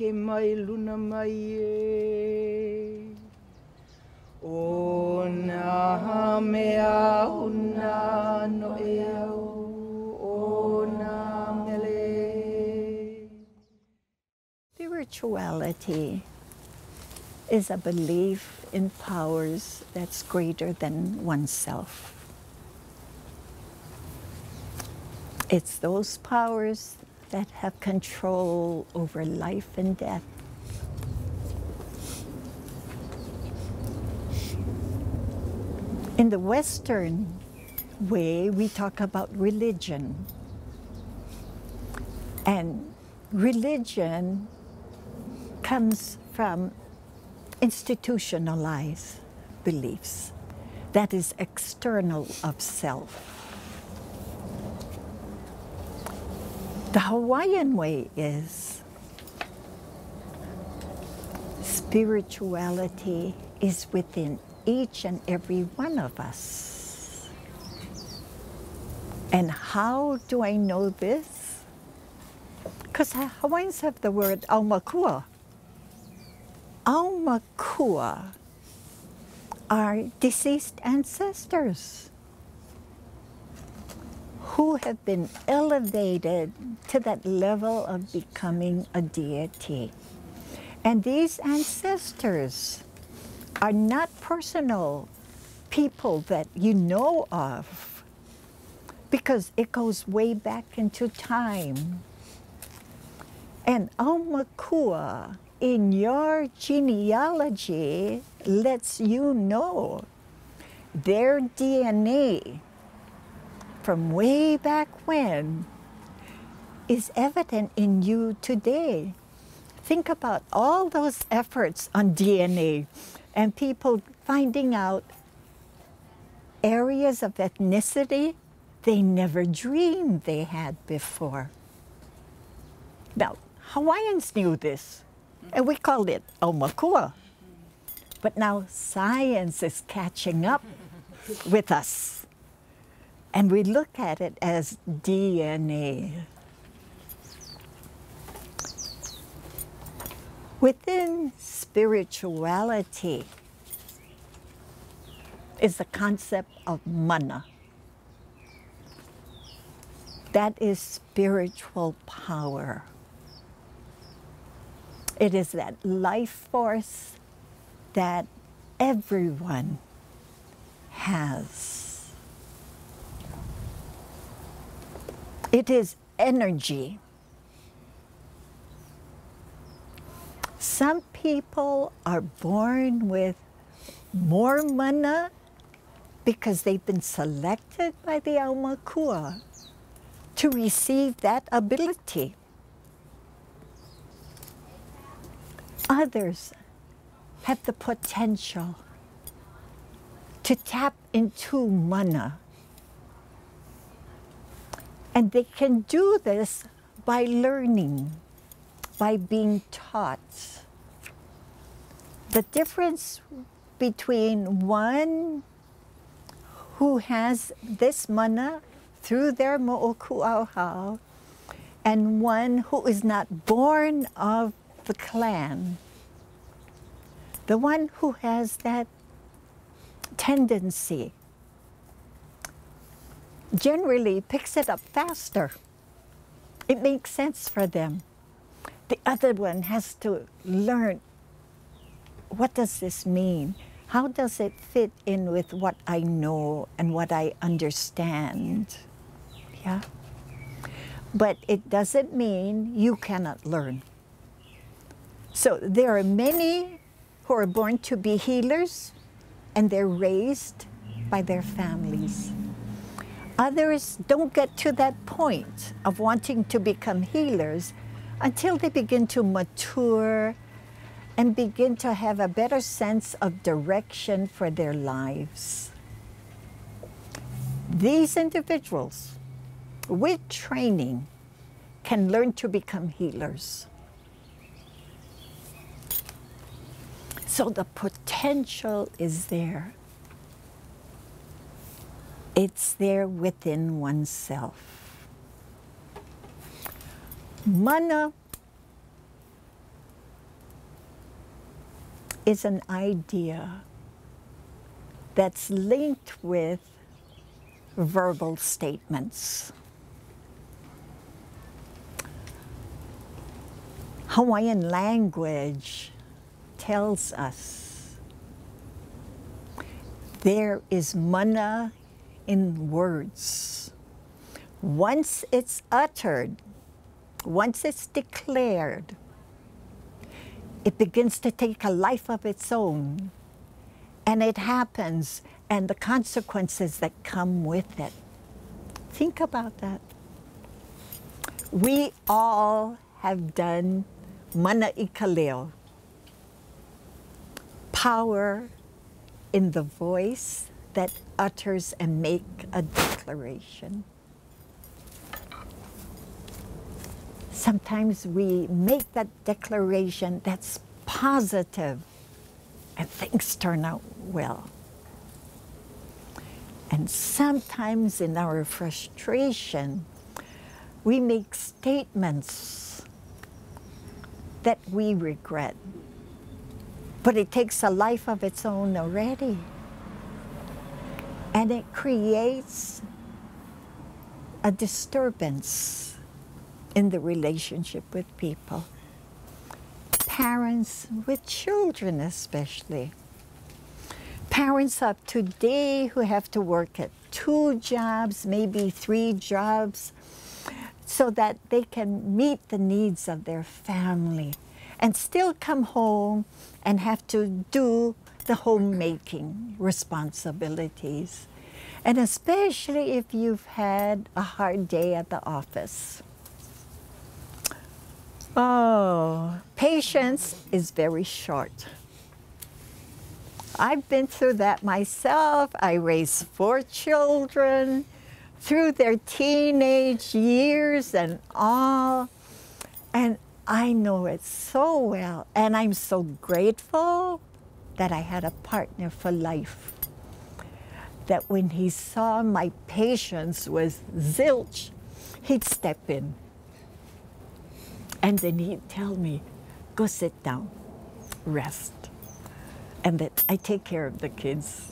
ke mai luna mai e. O nā mea una no e au, o nā mele. Spirituality is a belief in powers that's greater than oneself. It's those powers that have control over life and death. In the Western way, we talk about religion. And religion comes from institutionalized beliefs that is external of self. The Hawaiian way is spirituality is within each and every one of us. And how do I know this? Because Hawaiians have the word aumakua. Aumakua are deceased ancestors who have been elevated to that level of becoming a deity. And these ancestors are not personal people that you know of, because it goes way back into time. And aumakua in your genealogy lets you know their DNA from way back when is evident in you today. Think about all those efforts on DNA and people finding out areas of ethnicity they never dreamed they had before. Now, Hawaiians knew this, and we called it aumakua. But now science is catching up with us. And we look at it as DNA. Within spirituality is the concept of mana. That is spiritual power. It is that life force that everyone has. It is energy. Some people are born with more mana because they've been selected by the aumakua to receive that ability. Others have the potential to tap into mana. And they can do this by learning, by being taught. The difference between one who has this mana through their mo'oku'auhau and one who is not born of the clan, the one who has that tendency generally picks it up faster. It makes sense for them. The other one has to learn, what does this mean? How does it fit in with what I know and what I understand? Yeah? But it doesn't mean you cannot learn. So there are many who are born to be healers, and they're raised by their families. Others don't get to that point of wanting to become healers until they begin to mature and begin to have a better sense of direction for their lives. These individuals, with training, can learn to become healers. So the potential is there. It's there within oneself. Mana is an idea that's linked with verbal statements. Hawaiian language tells us there is mana in words. Once it's uttered, once it's declared, it begins to take a life of its own. And it happens, and the consequences that come with it. Think about that. We all have done mana I ka leo, power in the voice that utters and make a declaration. Sometimes we make that declaration that's positive, and things turn out well. And sometimes in our frustration, we make statements that we regret. But it takes a life of its own already. And it creates a disturbance in the relationship with people. Parents with children especially. Parents of today who have to work at 2 jobs, maybe 3 jobs, so that they can meet the needs of their family and still come home and have to do the homemaking responsibilities. And especially if you've had a hard day at the office. Oh, patience is very short. I've been through that myself. I raised 4 children through their teenage years and all. And I know it so well. And I'm so grateful that I had a partner for life. That when he saw my patience was zilch, he'd step in. And then he'd tell me, go sit down, rest. And that I take care of the kids.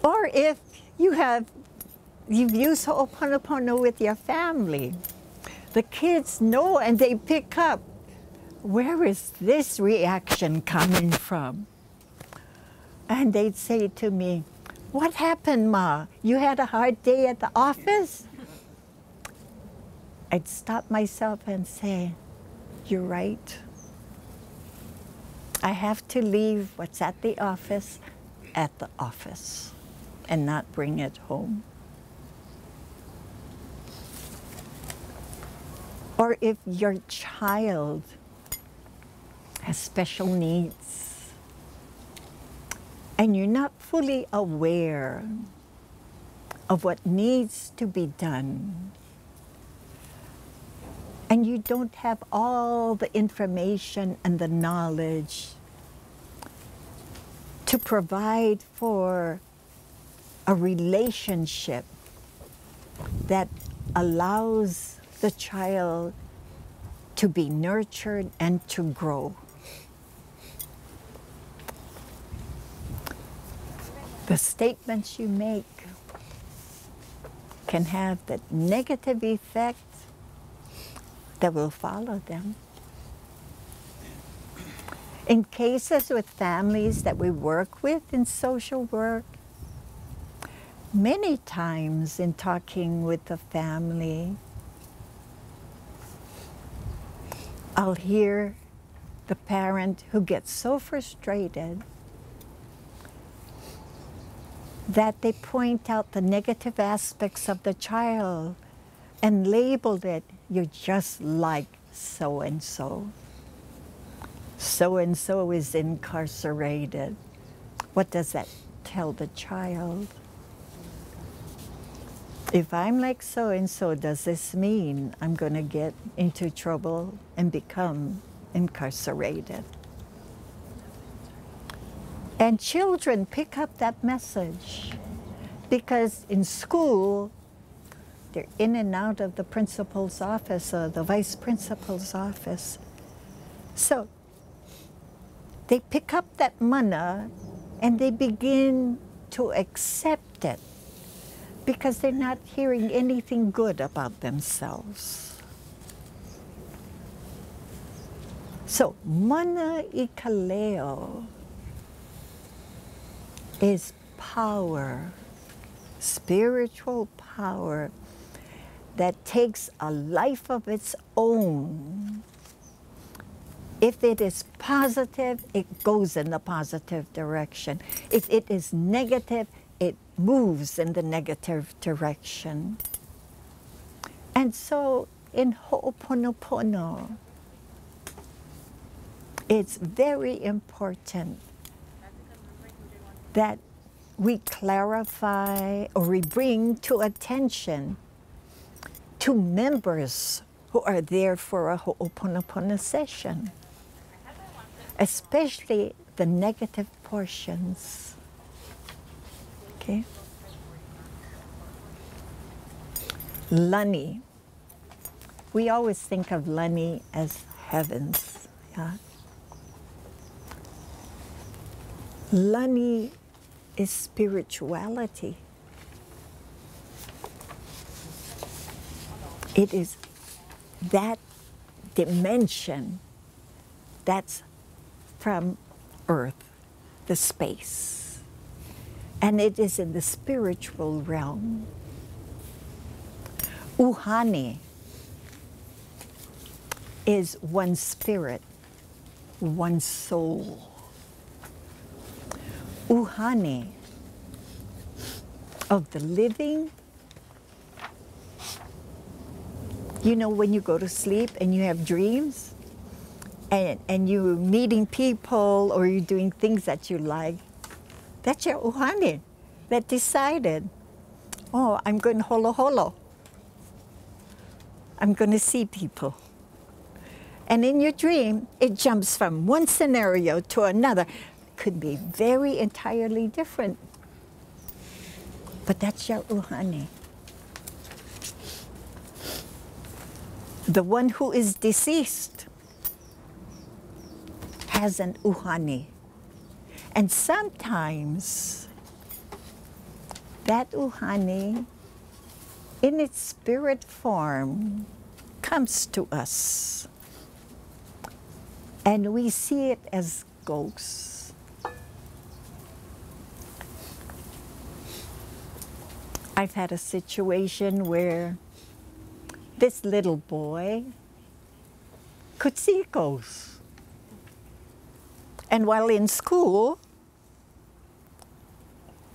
Or if you've used Ho'oponopono with your family, the kids know and they pick up, where is this reaction coming from? And they'd say to me, what happened, Ma? You had a hard day at the office? I'd stop myself and say, you're right. I have to leave what's at the office and not bring it home. Or if your child has special needs and you're not fully aware of what needs to be done, and you don't have all the information and the knowledge to provide for a relationship that allows the child to be nurtured and to grow. The statements you make can have that negative effect that will follow them. In cases with families that we work with in social work, many times in talking with the family, I'll hear the parent who gets so frustrated that they point out the negative aspects of the child and labeled it, you're just like so-and-so. So-and-so is incarcerated. What does that tell the child? If I'm like so-and-so, does this mean I'm going to get into trouble and become incarcerated? And children pick up that message because in school, They're in and out of the principal's office or the vice principal's office. So they pick up that mana and they begin to accept it because they're not hearing anything good about themselves. So mana I kaleo is power, spiritual power that takes a life of its own. If it is positive, it goes in the positive direction. If it is negative, it moves in the negative direction. And so in Ho'oponopono, it's very important that we clarify or we bring to attention to members who are there for a Ho'oponopono session, especially the negative portions. Okay? Lani. We always think of Lani as heavens. Yeah? Lani is spirituality. It is that dimension that's from Earth, the space. And it is in the spiritual realm. Uhane is one spirit, one soul. Uhane of the living. You know, when you go to sleep and you have dreams and you're meeting people or you're doing things that you like, that's your uhane that decided, oh, I'm going holo holo. I'm going to see people. And in your dream, it jumps from one scenario to another. Could be very entirely different. But that's your uhane. The one who is deceased has an uhane. And sometimes that uhane, in its spirit form, comes to us. And we see it as ghosts. I've had a situation where this little boy could see ghosts. And while in school,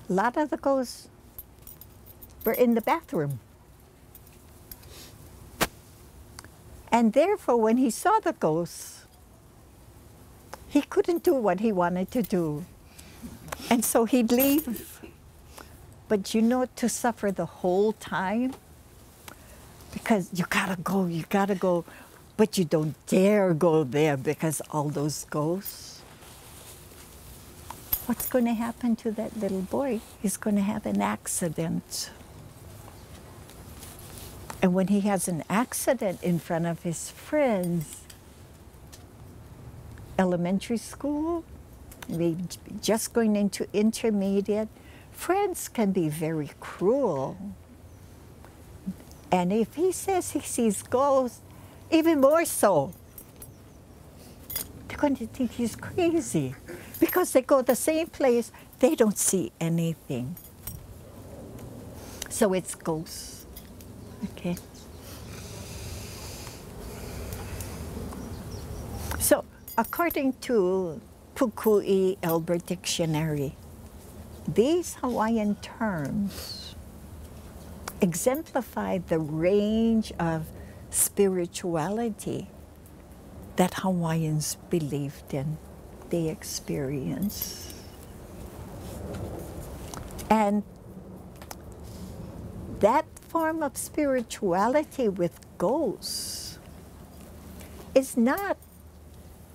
a lot of the ghosts were in the bathroom. And therefore, when he saw the ghosts, he couldn't do what he wanted to do. And so he'd leave. But you know, to suffer the whole time, because you gotta go, but you don't dare go there because all those ghosts. What's going to happen to that little boy? He's going to have an accident. And when he has an accident in front of his friends, elementary school, just going into intermediate, friends can be very cruel. And if he says he sees ghosts, even more so, they're going to think he's crazy. Because they go the same place, they don't see anything. So it's ghosts, okay? So according to Pukui Elber Dictionary, these Hawaiian terms exemplify the range of spirituality that Hawaiians believed in, they experienced. And that form of spirituality with ghosts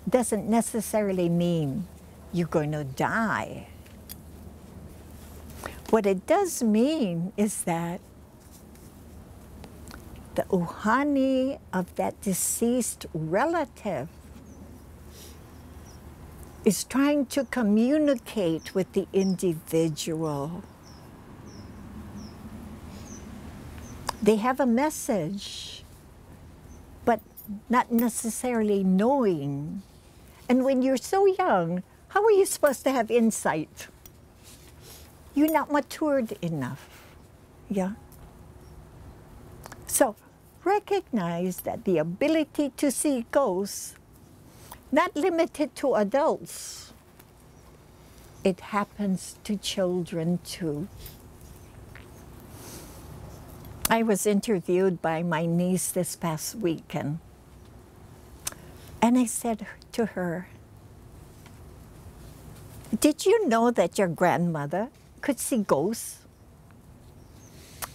doesn't necessarily mean you're going to die. What it does mean is that the uhani of that deceased relative is trying to communicate with the individual. They have a message, but not necessarily knowing. And when you're so young, how are you supposed to have insight? You're not matured enough, yeah? So recognize that the ability to see ghosts, not limited to adults, it happens to children too. I was interviewed by my niece this past weekend, and I said to her, did you know that your grandmother could see ghosts?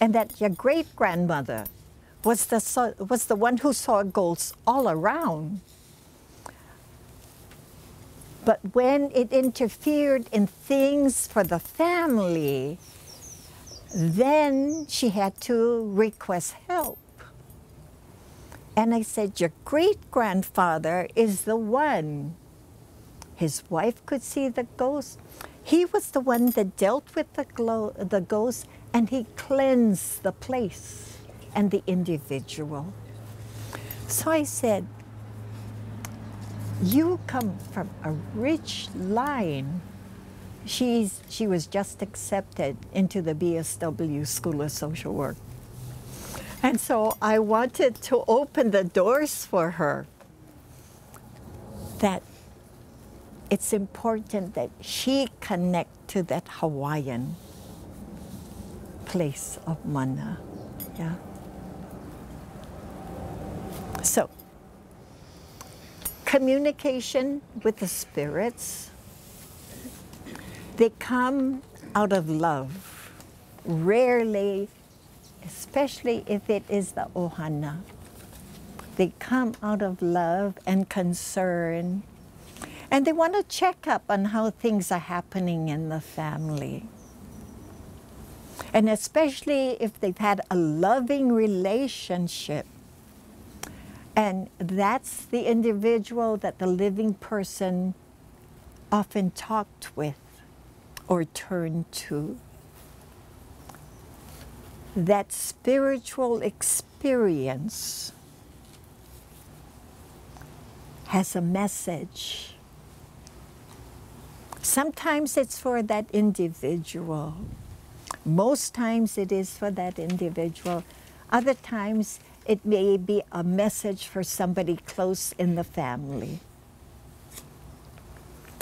And that your great-grandmother was the one who saw ghosts all around. But when it interfered in things for the family, then she had to request help. And I said, your great-grandfather is the one. His wife could see the ghost. He was the one that dealt with the ghost, and he cleansed the place and the individual. So I said, you come from a rich line. She was just accepted into the BSW School of Social Work. And so I wanted to open the doors for her, that it's important that she connect to that Hawaiian place of mana, yeah? So, communication with the spirits, they come out of love, rarely, especially if it is the ohana. They come out of love and concern, and they want to check up on how things are happening in the family. And especially if they've had a loving relationship, and that's the individual that the living person often talked with or turned to. That spiritual experience has a message. Sometimes it's for that individual. Most times it is for that individual. Other times it may be a message for somebody close in the family.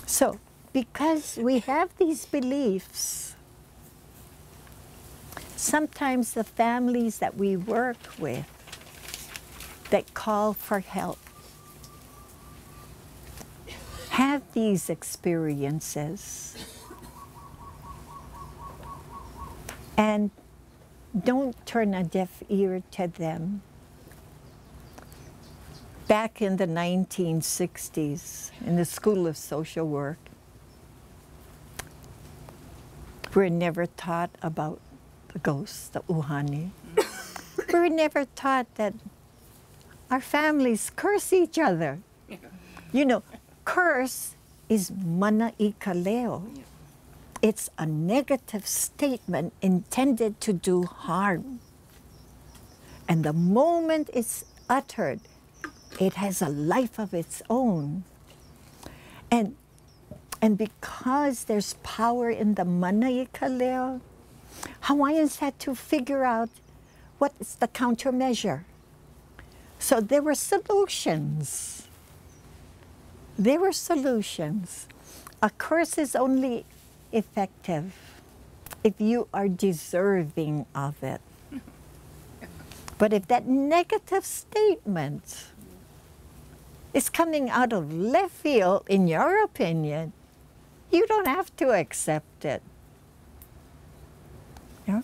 So, because we have these beliefs, sometimes the families that we work with that call for help have these experiences and don't turn a deaf ear to them. Back in the 1960s, in the School of Social Work, we're never taught about the ghosts, the uhani. We're never taught that our families curse each other. You know, curse is mana I kaleo. It's a negative statement intended to do harm. And the moment it's uttered, it has a life of its own. And because there's power in the mana I kaleo, Hawaiians had to figure out what is the countermeasure. So there were solutions. There were solutions. A curse is only effective if you are deserving of it. But if that negative statement is coming out of left field, in your opinion, you don't have to accept it. Yeah?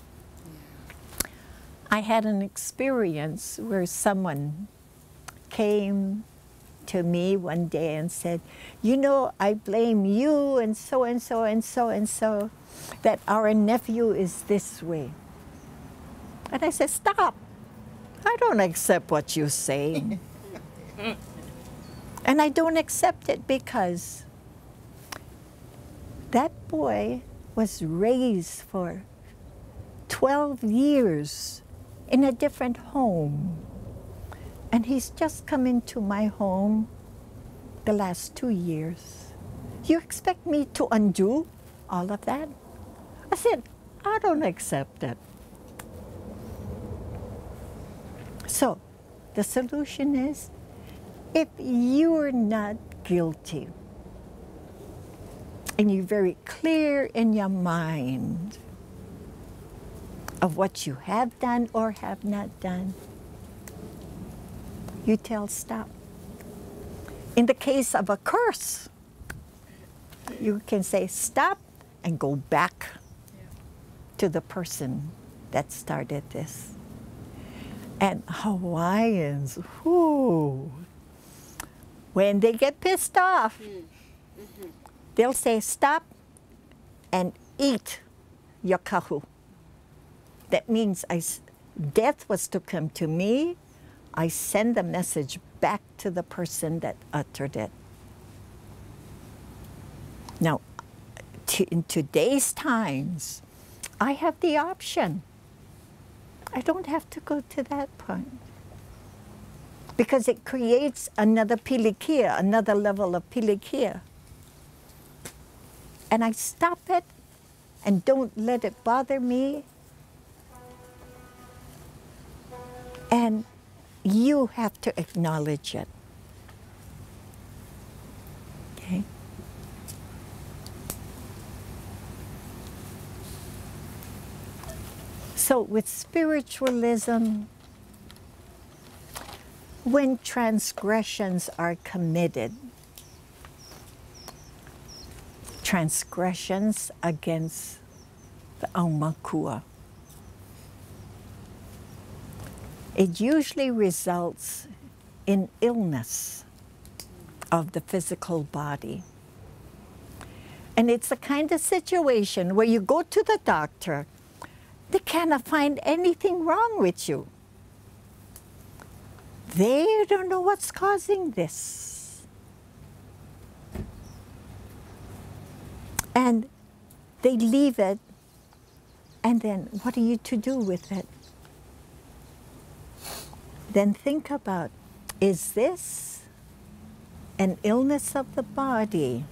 I had an experience where someone came to me one day and said, you know, I blame you and so and so and so and so that our nephew is this way. And I said, stop. I don't accept what you say. And I don't accept it because that boy was raised for 12 years in a different home. And he's just come into my home the last 2 years. You expect me to undo all of that? I said, I don't accept it. So the solution is, if you're not guilty and you're very clear in your mind of what you have done or have not done, you tell stop. In the case of a curse, you can say stop and go back to the person that started this. And Hawaiians, whoo, when they get pissed off, they'll say stop and eat your kahu. That means death was to come to me. I send the message back to the person that uttered it. Now, in today's times, I have the option. I don't have to go to that point. Because it creates another pilikia, another level of pilikia. And I stop it and don't let it bother me. And you have to acknowledge it. Okay? So with spiritualism, when transgressions are committed, transgressions against the aumakua, it usually results in illness of the physical body. And it's the kind of situation where you go to the doctor, they cannot find anything wrong with you. They don't know what's causing this. And they leave it, and then what are you to do with it? Then think about, is this an illness of the body,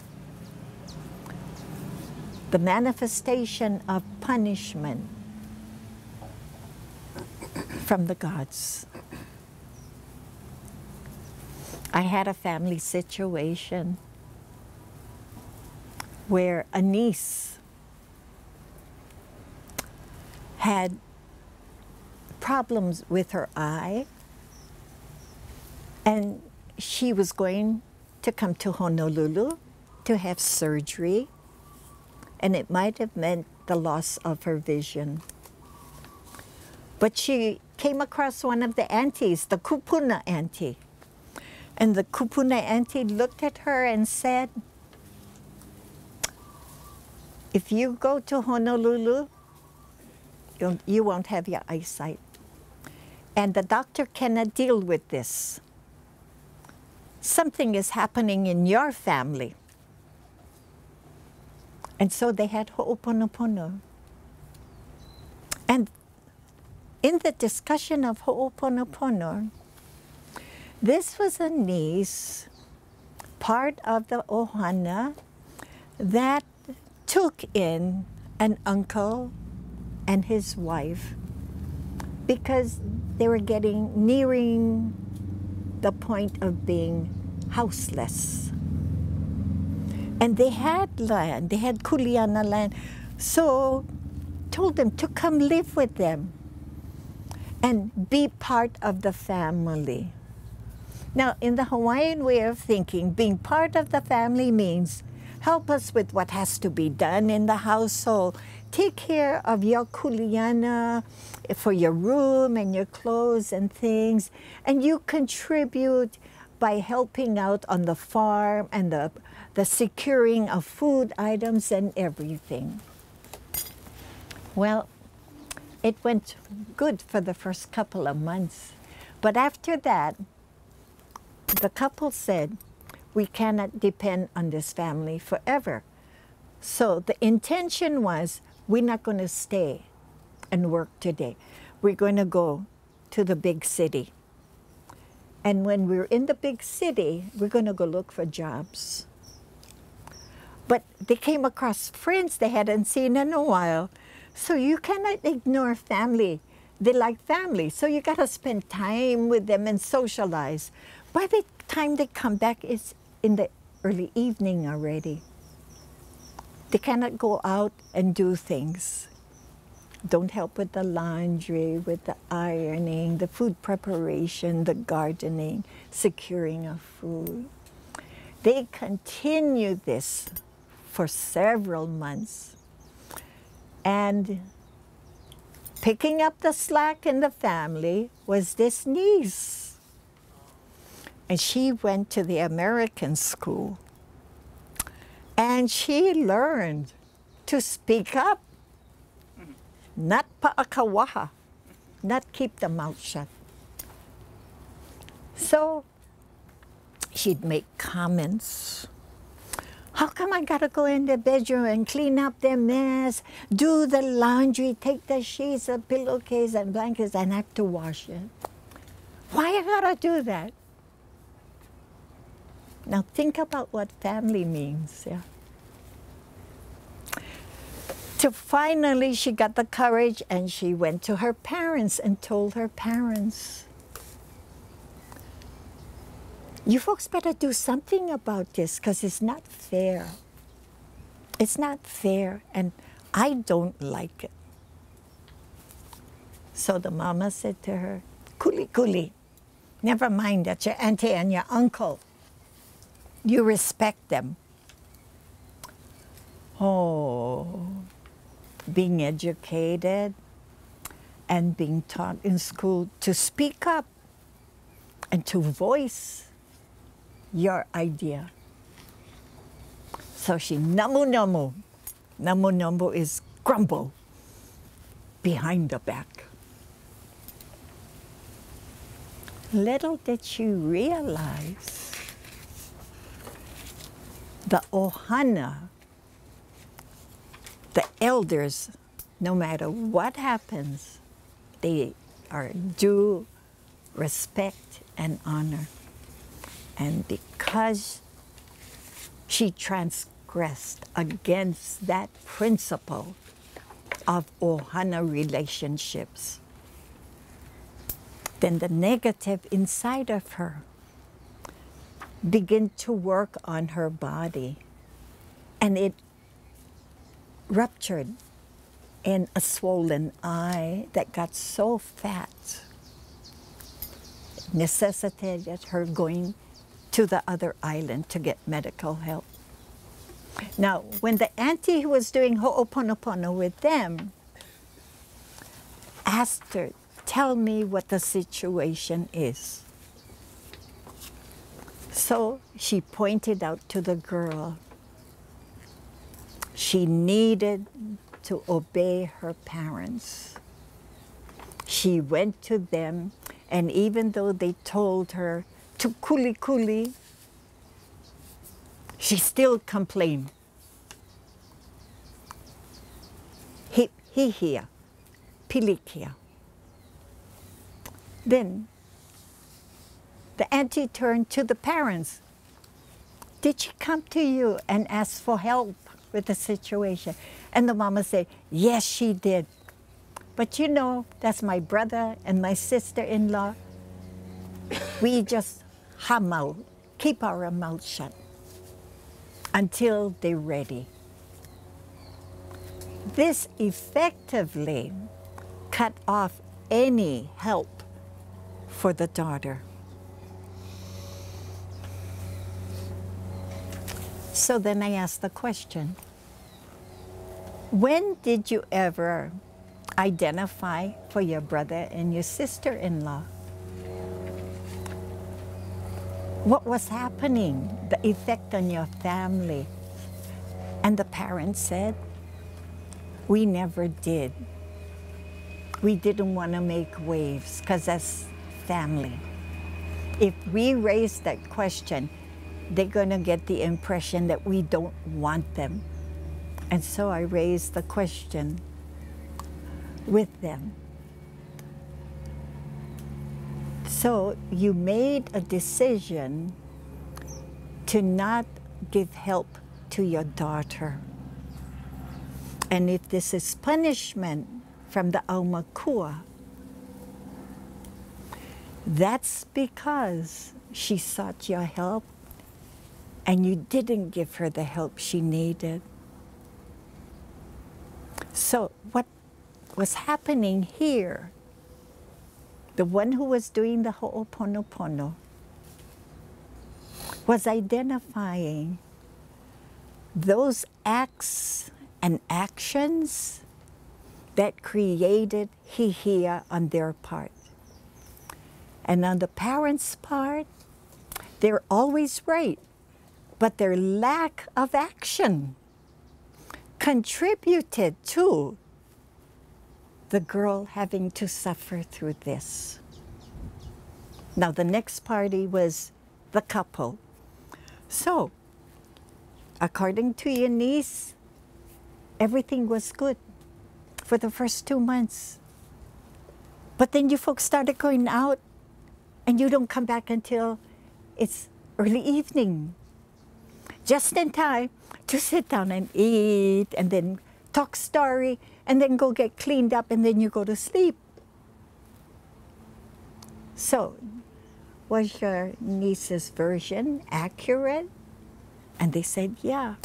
the manifestation of punishment from the gods? I had a family situation where a niece had problems with her eye, and she was going to come to Honolulu to have surgery, and it might have meant the loss of her vision. But she came across one of the aunties, the kupuna auntie. And the kupuna auntie looked at her and said, if you go to Honolulu, you won't have your eyesight. And the doctor cannot deal with this. Something is happening in your family. And so they had ho'oponopono. And in the discussion of ho'oponopono, this was a niece, part of the ohana, that took in an uncle and his wife because they were nearing the point of being houseless. And they had land, they had kuleana land, so told them to come live with them and be part of the family. Now, in the Hawaiian way of thinking, being part of the family means help us with what has to be done in the household. Take care of your kuleana for your room and your clothes and things. And you contribute by helping out on the farm and the securing of food items and everything. Well, it went good for the first couple of months. But after that, the couple said, we cannot depend on this family forever. So the intention was, we're not going to stay and work today. We're going to go to the big city. And when we're in the big city, we're going to go look for jobs. But they came across friends they hadn't seen in a while. So you cannot ignore family. They like family, so you got to spend time with them and socialize. By the time they come back, it's in the early evening already. They cannot go out and do things. Don't help with the laundry, with the ironing, the food preparation, the gardening, securing of food. They continue this for several months. And picking up the slack in the family was this niece. And she went to the American school. And she learned to speak up. Not paakawaha, not keep the mouth shut. So she'd make comments. How come I gotta go in the bedroom and clean up their mess, do the laundry, take the sheets, the pillowcase and blankets and have to wash it? Why I gotta do that? Now think about what family means, yeah? So finally she got the courage and she went to her parents and told her parents, you folks better do something about this because it's not fair. It's not fair and I don't like it. So the mama said to her, Kuli kuli, never mind that your auntie and your uncle, you respect them. Oh, being educated and being taught in school to speak up and to voice your idea. So she namu namu. Namu namu is grumble behind the back. Little did she realize the ohana, the elders, no matter what happens, they are due respect and honor. And because she transgressed against that principle of ohana relationships, then the negative inside of her began to work on her body, and it ruptured in a swollen eye that got so fat, necessitated her going to the other island to get medical help. Now, when the auntie who was doing ho'oponopono with them asked her, tell me what the situation is. So she pointed out to the girl, she needed to obey her parents. She went to them, and even though they told her to kuli kuli, she still complained. Hihia, pilikia. Then the auntie turned to the parents. Did she come to you and ask for help with the situation? And the mama said, yes, she did. But you know, that's my brother and my sister-in-law. We just hamau, keep our mouth shut until they're ready. This effectively cut off any help for the daughter. So then I asked the question, when did you ever identify for your brother and your sister-in-law? What was happening, the effect on your family? And the parents said, we never did. We didn't want to make waves because as family. If we raise that question, they're going to get the impression that we don't want them. And so I raised the question with them. So you made a decision to not give help to your daughter. And if this is punishment from the Aumakua, that's because she sought your help and you didn't give her the help she needed. So what was happening here, the one who was doing the Ho'oponopono was identifying those acts and actions that created hihia on their part. And on the parents' part, they're always right, but their lack of action contributed to the girl having to suffer through this. Now the next party was the couple. So, according to your niece, everything was good for the first 2 months. But then you folks started going out and you don't come back until it's early evening. Just in time to sit down and eat and then talk story and then go get cleaned up and then you go to sleep. So, was your niece's version accurate? And they said, yeah.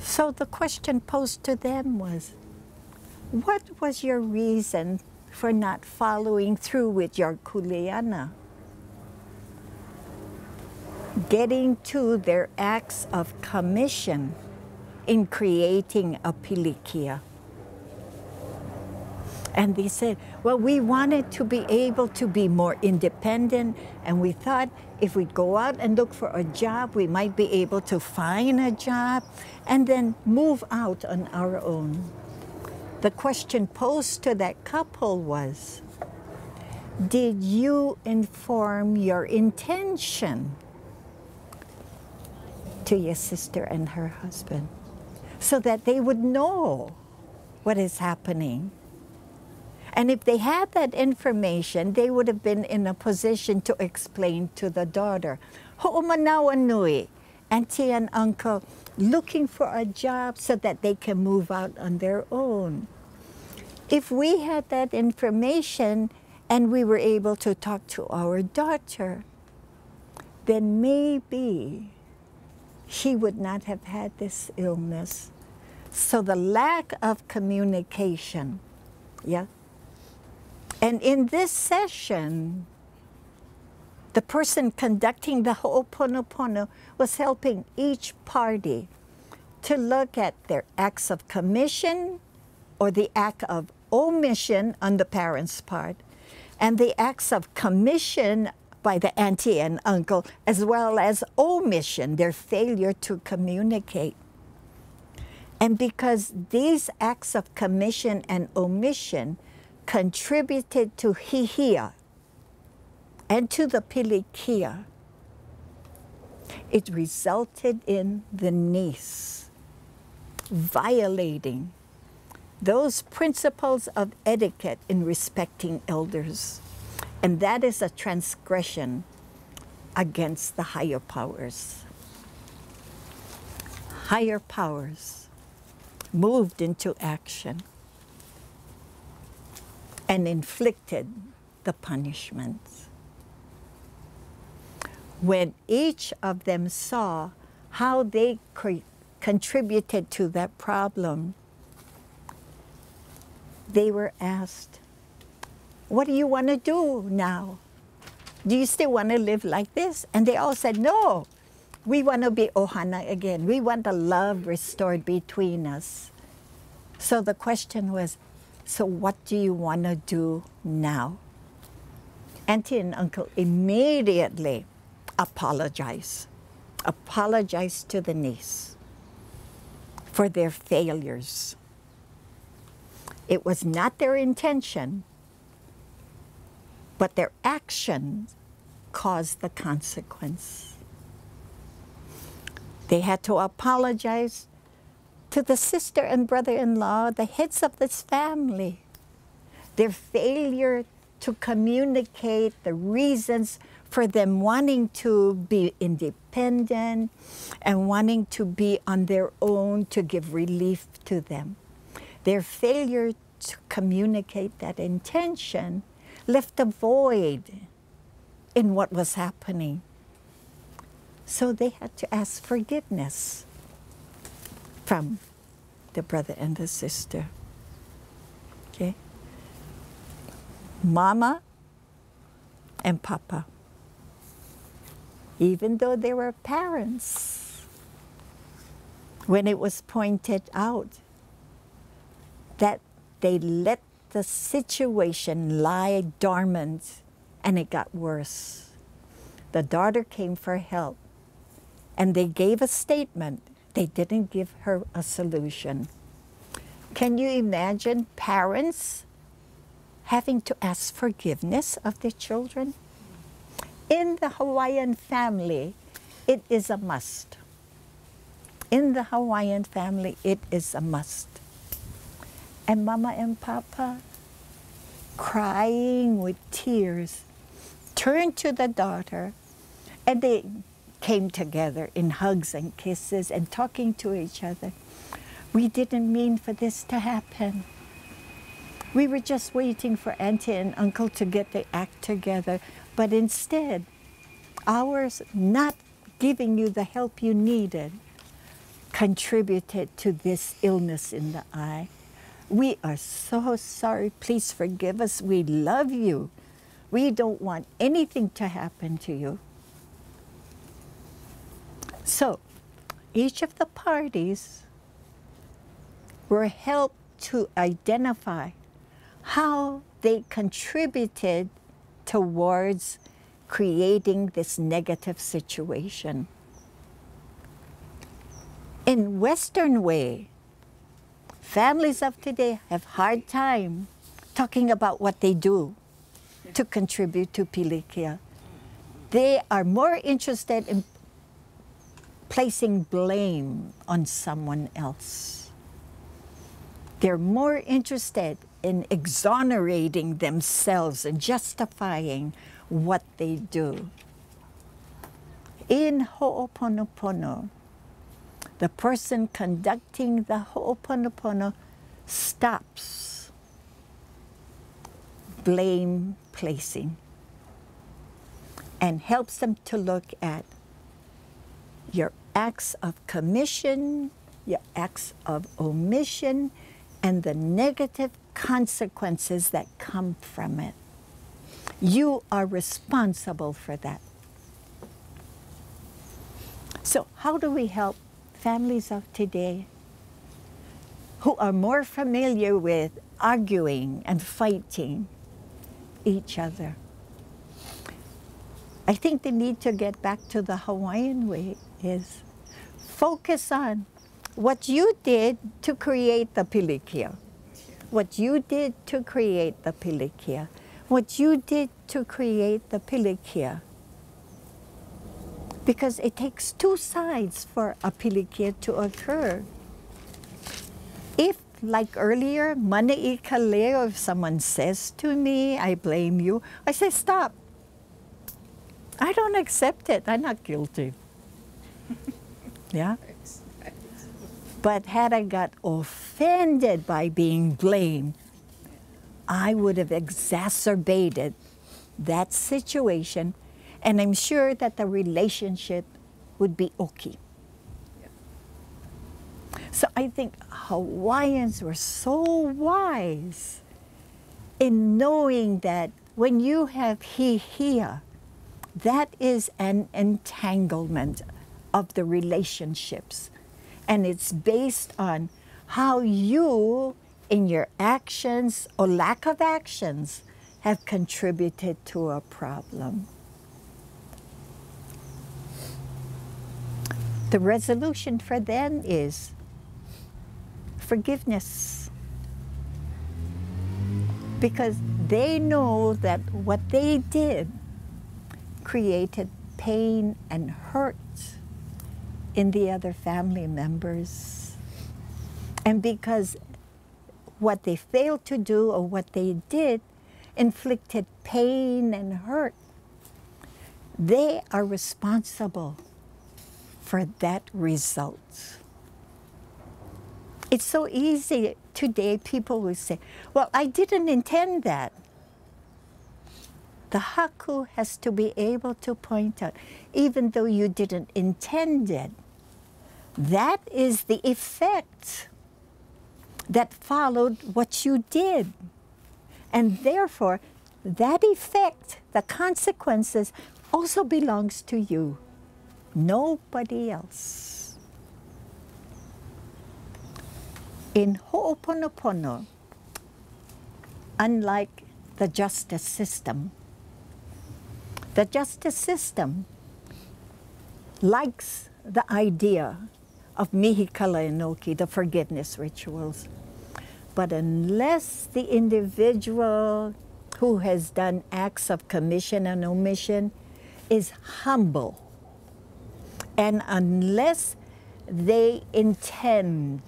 So the question posed to them was, what was your reason for not following through with your kuleana? Getting to their acts of commission in creating a pilikia. And they said, well, we wanted to be able to be more independent, and we thought if we go out and look for a job, we might be able to find a job and then move out on our own. The question posed to that couple was, did you inform your intention to your sister and her husband so that they would know what is happening? And if they had that information, they would have been in a position to explain to the daughter, Ho'omanawa nui, auntie and uncle, looking for a job so that they can move out on their own. If we had that information and we were able to talk to our daughter, then maybe she would not have had this illness. So the lack of communication, yeah. And in this session, the person conducting the Ho'oponopono was helping each party to look at their acts of commission or the act of omission on the parents' part, and the acts of commission by the auntie and uncle, as well as omission, their failure to communicate. And because these acts of commission and omission contributed to hihia and to the pilikia, it resulted in the niece violating those principles of etiquette in respecting elders. And that is a transgression against the higher powers. Higher powers moved into action and inflicted the punishments. When each of them saw how they contributed to that problem, they were asked, what do you want to do now? Do you still want to live like this? And they all said, no, we want to be ohana again. We want the love restored between us. So the question was, so what do you want to do now? Auntie and uncle immediately apologized to the niece for their failures. It was not their intention but their actions caused the consequence. They had to apologize to the sister and brother-in-law, the heads of this family. Their failure to communicate the reasons for them wanting to be independent and wanting to be on their own to give relief to them. Their failure to communicate that intention left a void in what was happening. So they had to ask forgiveness from the brother and the sister. Okay? Mama and Papa, even though they were parents, when it was pointed out that they let the situation lie dormant and it got worse, the daughter came for help and they gave a statement. They didn't give her a solution. Can you imagine parents having to ask forgiveness of their children? In the Hawaiian family, it is a must. In the Hawaiian family, it is a must. And Mama and Papa, crying with tears, turned to the daughter, and they came together in hugs and kisses and talking to each other. We didn't mean for this to happen. We were just waiting for Auntie and Uncle to get their act together, but instead, ours not giving you the help you needed contributed to this illness in the eye. We are so sorry. Please forgive us. We love you. We don't want anything to happen to you. So, each of the parties were helped to identify how they contributed towards creating this negative situation. In Western way, families of today have hard time talking about what they do to contribute to pilikia. They are more interested in placing blame on someone else. They're more interested in exonerating themselves and justifying what they do. In Ho'oponopono, the person conducting the Ho'oponopono stops blame placing and helps them to look at your acts of commission, your acts of omission, and the negative consequences that come from it. You are responsible for that. So how do we help families of today who are more familiar with arguing and fighting each other? I think the need to get back to the Hawaiian way is focus on what you did to create the pilikia. What you did to create the pilikia. What you did to create the pilikia. Because it takes two sides for a pilikia to occur. If, like earlier, mana'i ka leo, if someone says to me, I blame you, I say, stop. I don't accept it. I'm not guilty. Yeah? But had I got offended by being blamed, I would have exacerbated that situation, and I'm sure that the relationship would be okay. So I think Hawaiians were so wise in knowing that when you have hihia, that is an entanglement of the relationships. And it's based on how you, in your actions or lack of actions, have contributed to a problem. The resolution for them is forgiveness. Because they know that what they did created pain and hurt in the other family members. And because what they failed to do or what they did inflicted pain and hurt, they are responsible for that result. It's so easy today, people will say, well, I didn't intend that. The haku has to be able to point out, even though you didn't intend it, that is the effect that followed what you did. And therefore, that effect, the consequences, also belongs to you, nobody else. In Ho'oponopono, unlike the justice system likes the idea of mihikala inoki, the forgiveness rituals. But unless the individual who has done acts of commission and omission is humble, and unless they intend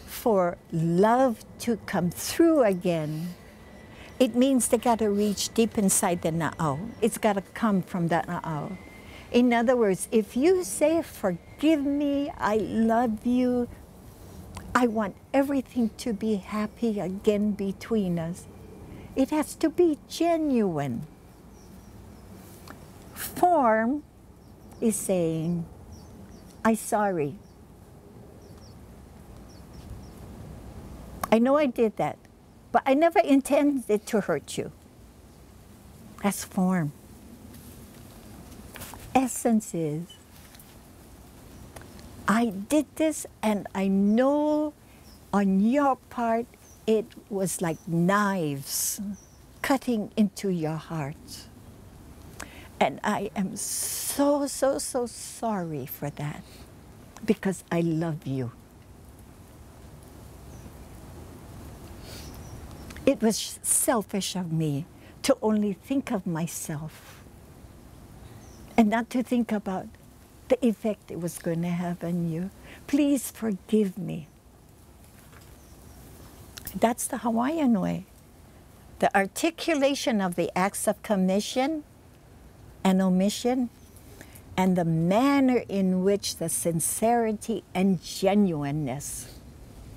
for love to come through again, it means they got to reach deep inside the na'au. It's got to come from the na'au. In other words, if you say, forgive me, I love you, I want everything to be happy again between us, it has to be genuine. Form is saying, I'm sorry. I know I did that, but I never intended to hurt you. That's form. Essence is, I did this and I know on your part it was like knives cutting into your heart. And I am so, so, so sorry for that because I love you. It was selfish of me to only think of myself and not to think about the effect it was going to have on you. Please forgive me. That's the Hawaiian way. The articulation of the acts of commission and omission, and the manner in which the sincerity and genuineness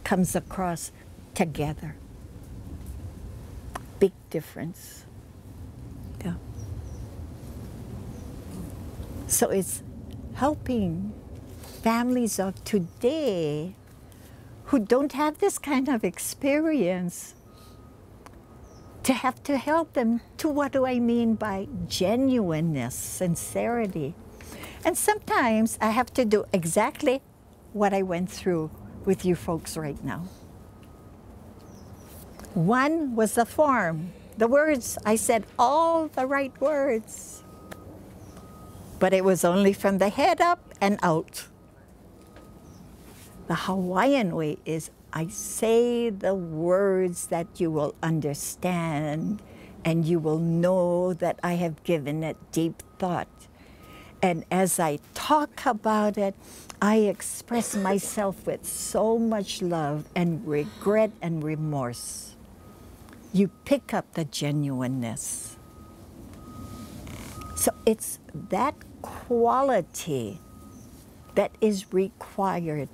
comes across together. Big difference. Yeah. So it's helping families of today who don't have this kind of experience to have to help them to what do I mean by genuineness, sincerity. And sometimes I have to do exactly what I went through with you folks right now. One was the form, the words. I said all the right words, but it was only from the head up and out. The Hawaiian way is I say the words that you will understand and you will know that I have given it deep thought. And as I talk about it, I express myself with so much love and regret and remorse. You pick up the genuineness. So it's that quality that is required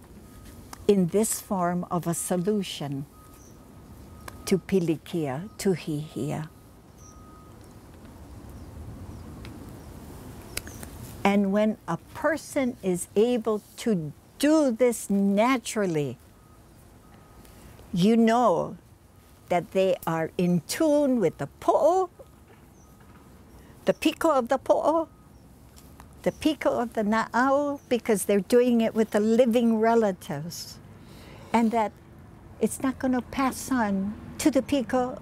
in this form of a solution to pilikia, to hihia. And when a person is able to do this naturally, you know that they are in tune with the po'o, the piko of the po'o, the piko of the na'au, because they're doing it with the living relatives. And that it's not going to pass on to the piko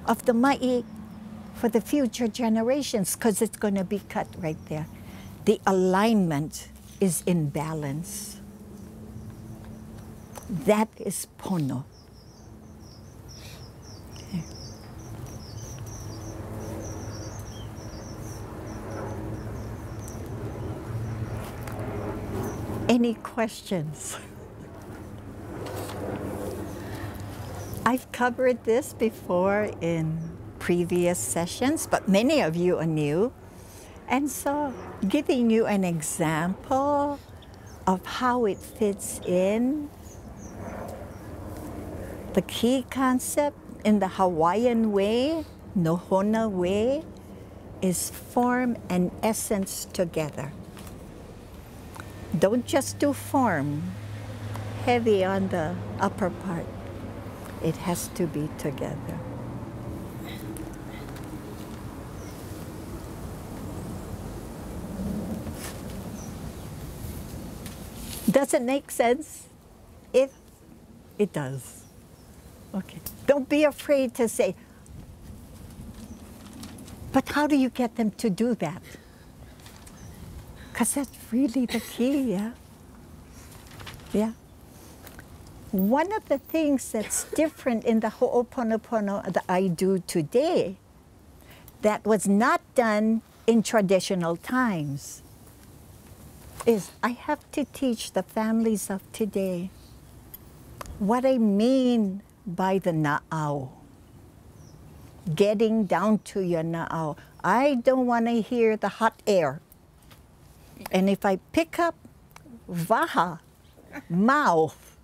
of the ma'i for the future generations, because it's going to be cut right there. The alignment is in balance. That is pono. Any questions? I've covered this before in previous sessions, but many of you are new. And so giving you an example of how it fits in, the key concept in the Hawaiian way, Nohona way, is form and essence together. Don't just do form, heavy on the upper part. It has to be together. Does it make sense? If it does. Okay. Don't be afraid to say, but how do you get them to do that? Because that's really the key, yeah? Yeah. One of the things that's different in the Ho'oponopono that I do today that was not done in traditional times is I have to teach the families of today what I mean by the na'au. Getting down to your na'au. I don't want to hear the hot air. And if I pick up waha, mouth,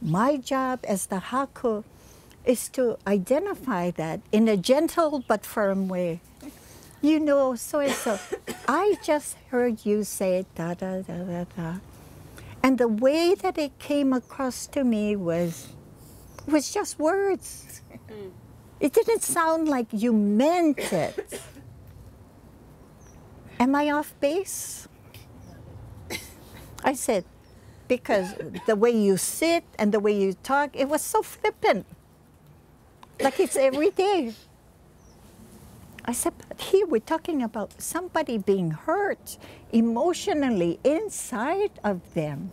my job as the haku is to identify that in a gentle but firm way. You know, so and so. I just heard you say da da da da da. And the way that it came across to me was just words. It didn't sound like you meant it. Am I off base? I said, because the way you sit and the way you talk, it was so flippant. Like it's every day. I said, but here we're talking about somebody being hurt emotionally inside of them.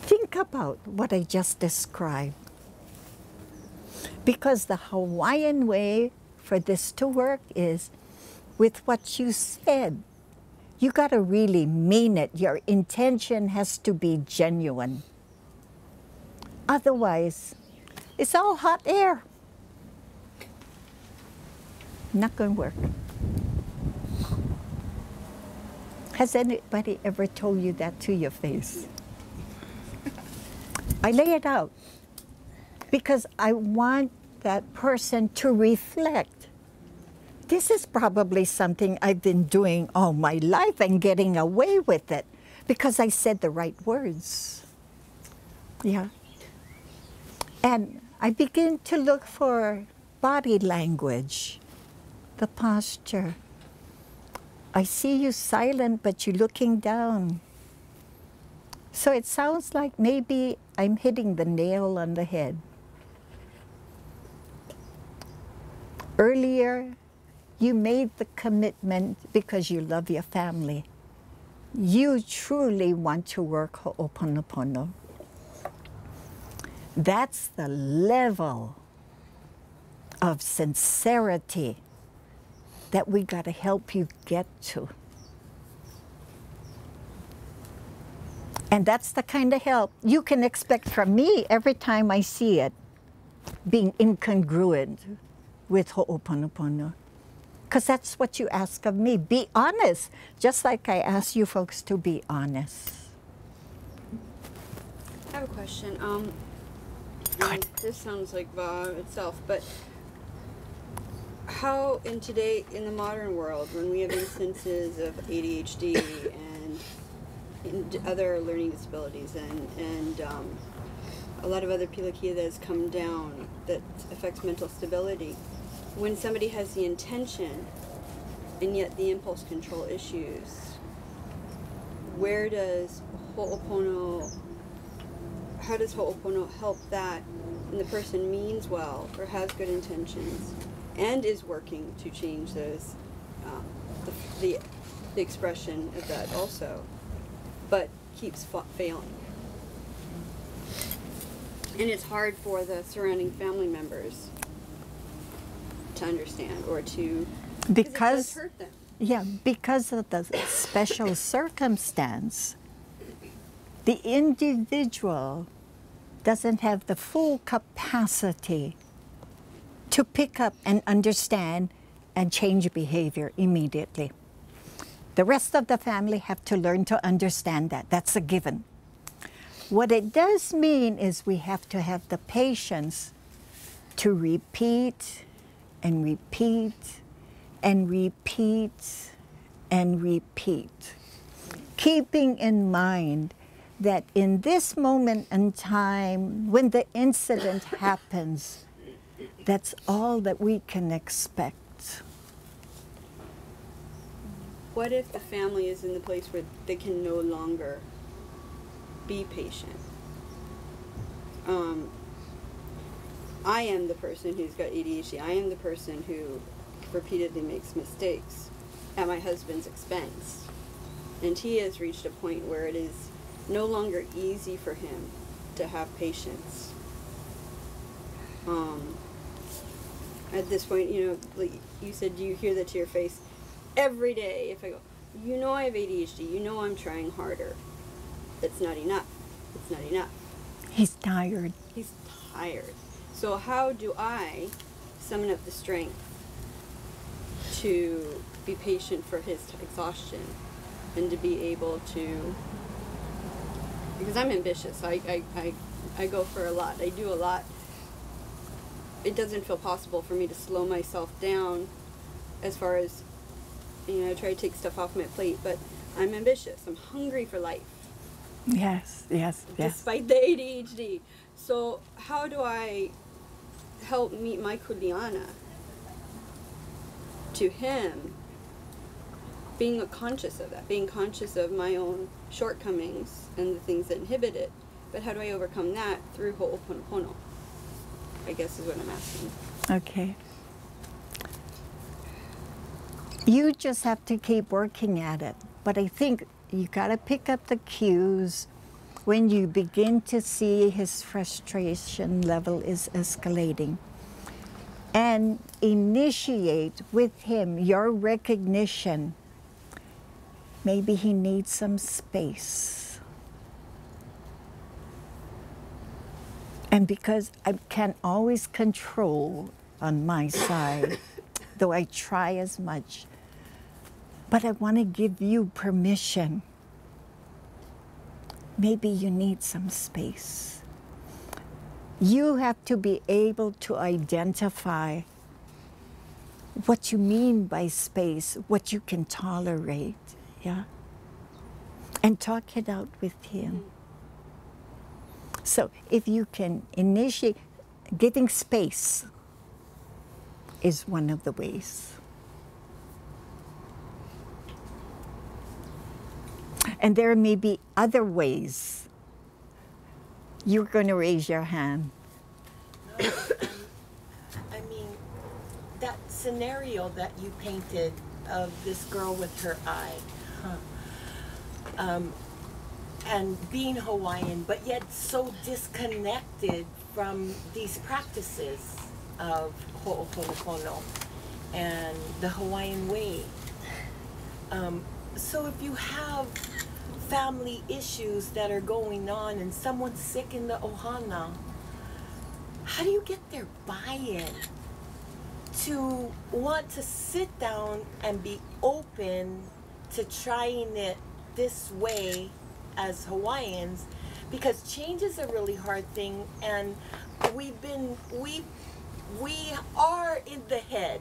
Think about what I just described. Because the Hawaiian way for this to work is with what you said. You got to really mean it. Your intention has to be genuine. Otherwise, it's all hot air. Not going to work. Has anybody ever told you that to your face? I lay it out because I want that person to reflect. This is probably something I've been doing all my life and getting away with it because I said the right words. Yeah. And I begin to look for body language, the posture. I see you silent, but you're looking down. So it sounds like maybe I'm hitting the nail on the head. Earlier, you made the commitment because you love your family. You truly want to work Ho'oponopono. That's the level of sincerity that we got to help you get to. And that's the kind of help you can expect from me every time I see it being incongruent with Ho'oponopono. Because that's what you ask of me. Be honest, just like I ask you folks to be honest. I have a question. And this sounds like Va itself, but how in the modern world, when we have instances of ADHD and other learning disabilities and a lot of other pilakia that has come down that affects mental stability, when somebody has the intention and yet the impulse control issues, where does Ho'opono, how does Ho'opono help that when the person means well or has good intentions and is working to change those, the expression of that also, but keeps failing? And it's hard for the surrounding family members to understand or to, because it does hurt them. Yeah, because of the special circumstance, the individual doesn't have the full capacity to pick up and understand and change behavior immediately. The rest of the family have to learn to understand that. That's a given. What it does mean is we have to have the patience to repeat and repeat and repeat and repeat, keeping in mind that in this moment in time, when the incident happens, that's all that we can expect. What if the family is in the place where they can no longer be patient? I am the person who's got ADHD. I am the person who repeatedly makes mistakes at my husband's expense. And he has reached a point where it is no longer easy for him to have patience. At this point, you know, like you said, you hear that to your face every day. If I go, you know I have ADHD, you know I'm trying harder. It's not enough. It's not enough. He's tired. He's tired. So how do I summon up the strength to be patient for his exhaustion and to be able to, because I'm ambitious. I go for a lot. I do a lot. It doesn't feel possible for me to slow myself down as far as, you know, I try to take stuff off my plate, but I'm ambitious. I'm hungry for life. Yes, yes, yes. Despite the ADHD. So how do I help meet my kuleana to him, being conscious of that, being conscious of my own shortcomings and the things that inhibit it, but how do I overcome that through ho'oponopono, I guess is what I'm asking. Okay. You just have to keep working at it. But I think you got to pick up the cues when you begin to see his frustration level is escalating. And initiate with him your recognition. Maybe he needs some space. And because I can't always control on my side, though I try as much, but I want to give you permission. Maybe you need some space. You have to be able to identify what you mean by space, what you can tolerate, yeah? And talk it out with him. So if you can initiate, giving space is one of the ways. And there may be other ways. You're going to raise your hand. No, I mean, that scenario that you painted of this girl with her eye, and being Hawaiian, but yet so disconnected from these practices of ho'oponopono and the Hawaiian way. So if you have family issues that are going on and someone's sick in the ohana, how do you get their buy-in to want to sit down and be open to trying it this way as Hawaiians? Because change is a really hard thing, and we are in the head,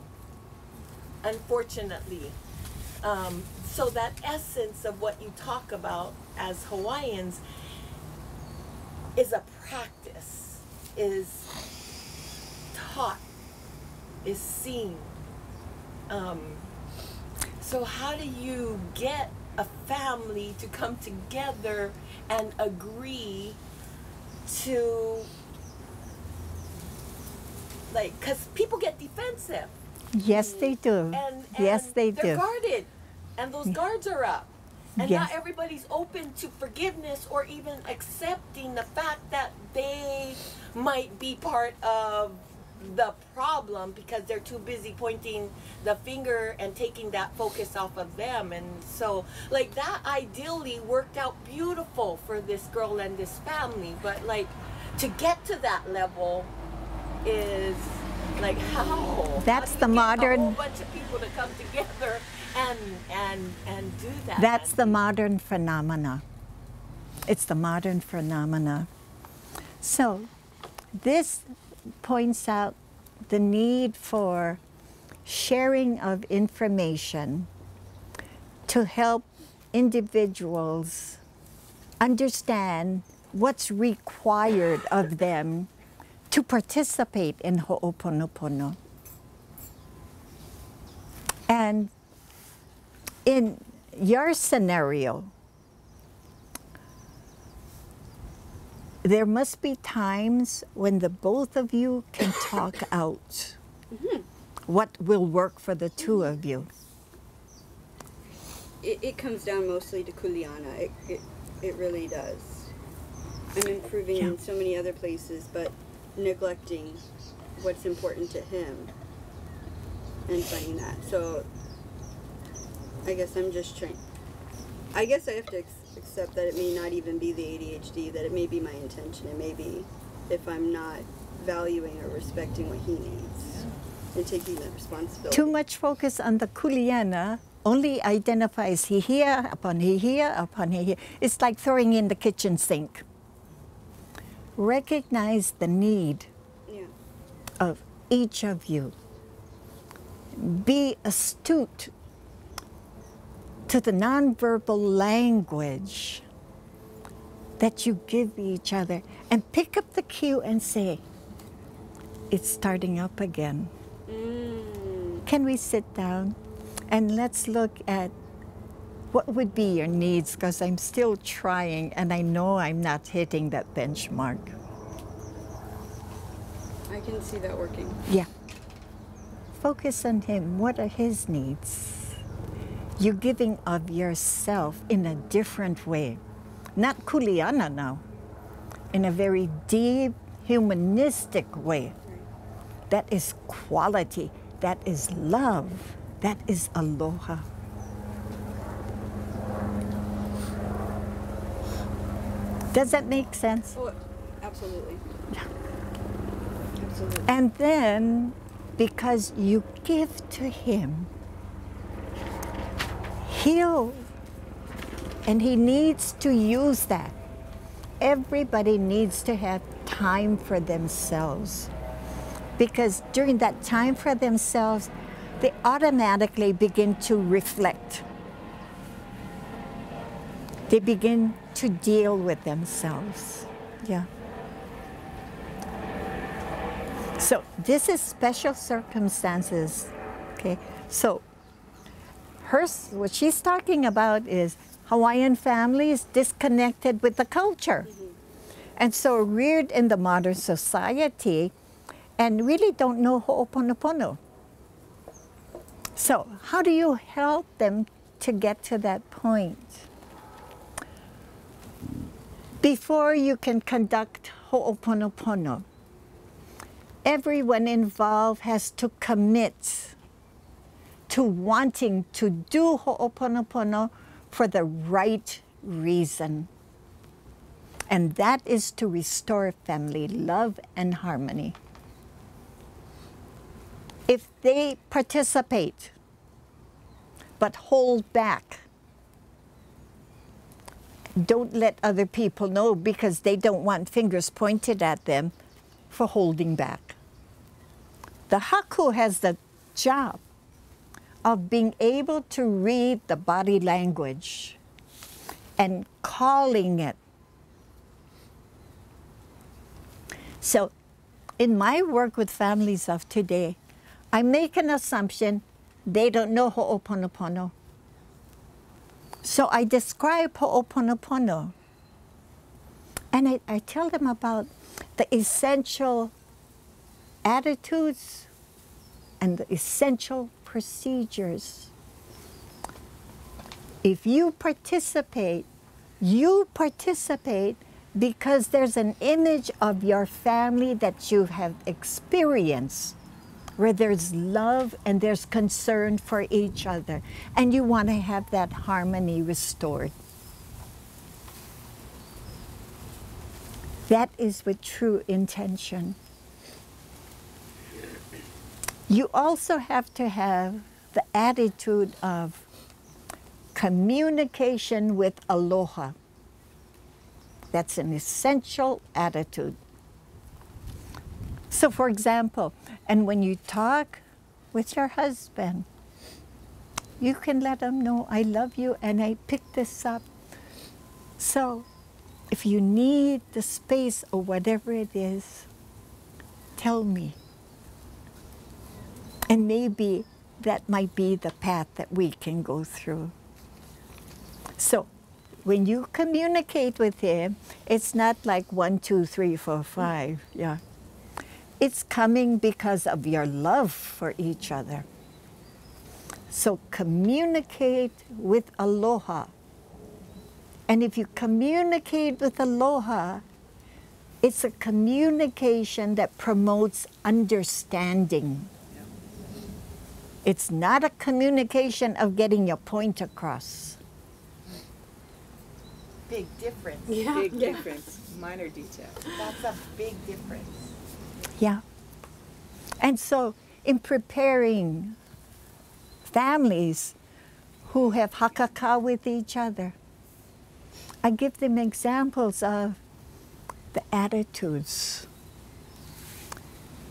unfortunately. So that essence of what you talk about as Hawaiians is a practice, is taught, is seen. So how do you get a family to come together and agree to, like, because people get defensive. Yes, they do. And yes, they they're do. guarded, and those guards are up. And Yes. not everybody's open to forgiveness or even accepting the fact that they might be part of the problem because they're too busy pointing the finger and taking that focus off of them. And so, like, that ideally worked out beautiful for this girl and this family, but like to get to that level is like how? That's How the do you get modern. a whole bunch of people to come together and do that. That's the modern phenomena. It's the modern phenomena. So this points out the need for sharing of information to help individuals understand what's required of them to participate in Ho'oponopono. And in your scenario, there must be times when the both of you can talk out what will work for the two of you. It comes down mostly to Kuleana. It really does. I'm improving in so many other places, but neglecting what's important to him and finding that. So I guess I'm just trying. I guess I have to accept that it may not even be the ADHD, that it may be my intention. It may be if I'm not valuing or respecting what he needs and taking that responsibility. Too much focus on the Kuleana only identifies hihia upon hihia upon hihia. It's like throwing in the kitchen sink. Recognize the need of each of you. Be astute to the nonverbal language that you give each other, and pick up the cue and say, it's starting up again. Can we sit down and let's look at what would be your needs, because I'm still trying and I know I'm not hitting that benchmark. I can see that working. Yeah. Focus on him. What are his needs? You're giving of yourself in a different way. Not Kuleana now. In a very deep, humanistic way. That is quality. That is love. That is aloha. Does that make sense? Oh, absolutely. Absolutely. And then, because you give to him, and he needs to use that. Everybody needs to have time for themselves. Because during that time for themselves, they automatically begin to reflect. They begin to deal with themselves. Yeah. So this is special circumstances, okay? So what she's talking about is Hawaiian families disconnected with the culture. And so reared in the modern society and really don't know Ho'oponopono. So how do you help them to get to that point? Before you can conduct Ho'oponopono, everyone involved has to commit to wanting to do Ho'oponopono for the right reason. And that is to restore family love and harmony. If they participate but hold back, don't let other people know because they don't want fingers pointed at them for holding back. The haku has the job of being able to read the body language and calling it. So in my work with families of today, I make an assumption they don't know Ho'oponopono. So I describe Ho'oponopono. And I tell them about the essential attitudes and the essential procedures. If you participate because there's an image of your family that you have experienced where there's love and there's concern for each other, and you want to have that harmony restored. That is with true intention. You also have to have the attitude of communication with aloha. That's an essential attitude. So for example, and when you talk with your husband, you can let him know, I love you and I picked this up. So if you need the space or whatever it is, tell me. And maybe that might be the path that we can go through. So when you communicate with him, it's not like 1, 2, 3, 4, 5. Yeah. It's coming because of your love for each other. So communicate with aloha. And if you communicate with aloha, it's a communication that promotes understanding. It's not a communication of getting your point across. Big difference. Yeah. Big difference. Minor detail. That's a big difference. Yeah. And so in preparing families who have hakaka with each other, I give them examples of the attitudes.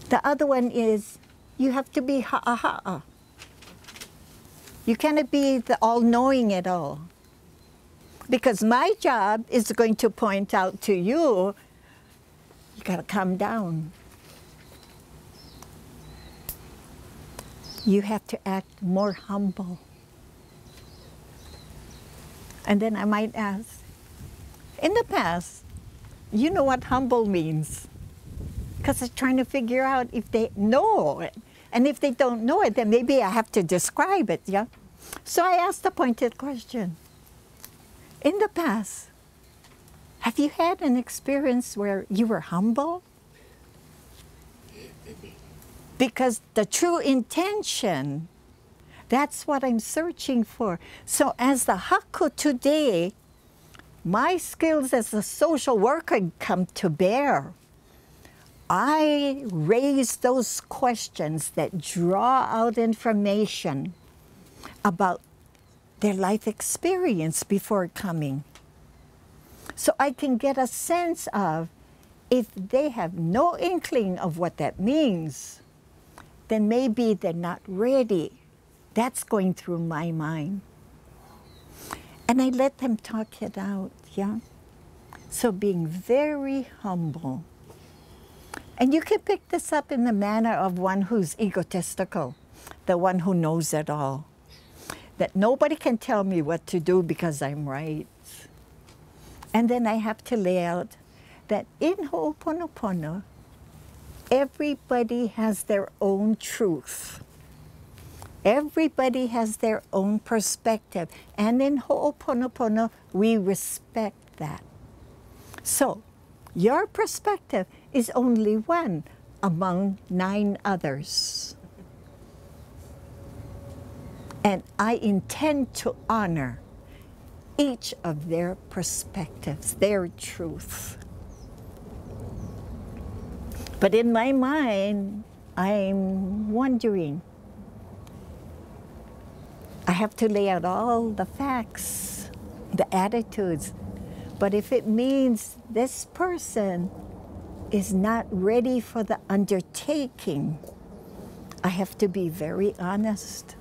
The other one is you have to be ha'aha'a. You cannot be the all-knowing at all. Because my job is going to point out to you, you got to calm down. You have to act more humble. And then I might ask, in the past, you know what humble means? Because I'm trying to figure out if they know it. And if they don't know it, then maybe I have to describe it, yeah? So I asked a pointed question. In the past, have you had an experience where you were humble? Because the true intention, that's what I'm searching for. So as the haku today, my skills as a social worker come to bear. I raise those questions that draw out information about their life experience before coming. So I can get a sense of, if they have no inkling of what that means, then maybe they're not ready. That's going through my mind. And I let them talk it out, yeah? So being very humble. And you can pick this up in the manner of one who's egotistical, the one who knows it all. That nobody can tell me what to do because I'm right. And then I have to lay out that in Ho'oponopono, everybody has their own truth. Everybody has their own perspective. And in Ho'oponopono, we respect that. So, your perspective is only one among 9 others. And I intend to honor each of their perspectives, their truth. But in my mind, I'm wondering, I have to lay out all the facts, the attitudes. But if it means this person is not ready for the undertaking, I have to be very honest.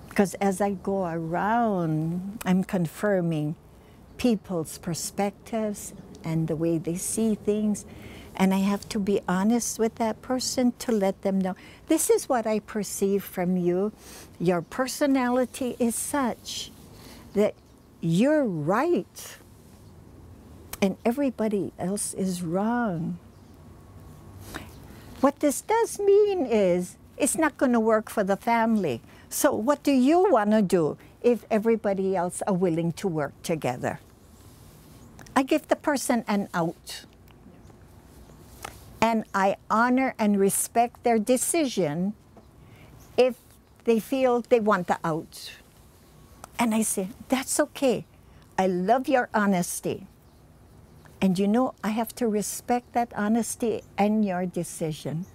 Because as I go around, I'm confirming people's perspectives and the way they see things. And I have to be honest with that person to let them know, this is what I perceive from you. Your personality is such that you're right and everybody else is wrong. What this does mean is it's not going to work for the family. So what do you want to do if everybody else are willing to work together? I give the person an out. And I honor and respect their decision if they feel they want the out. And I say, that's okay. I love your honesty. And you know, I have to respect that honesty and your decision.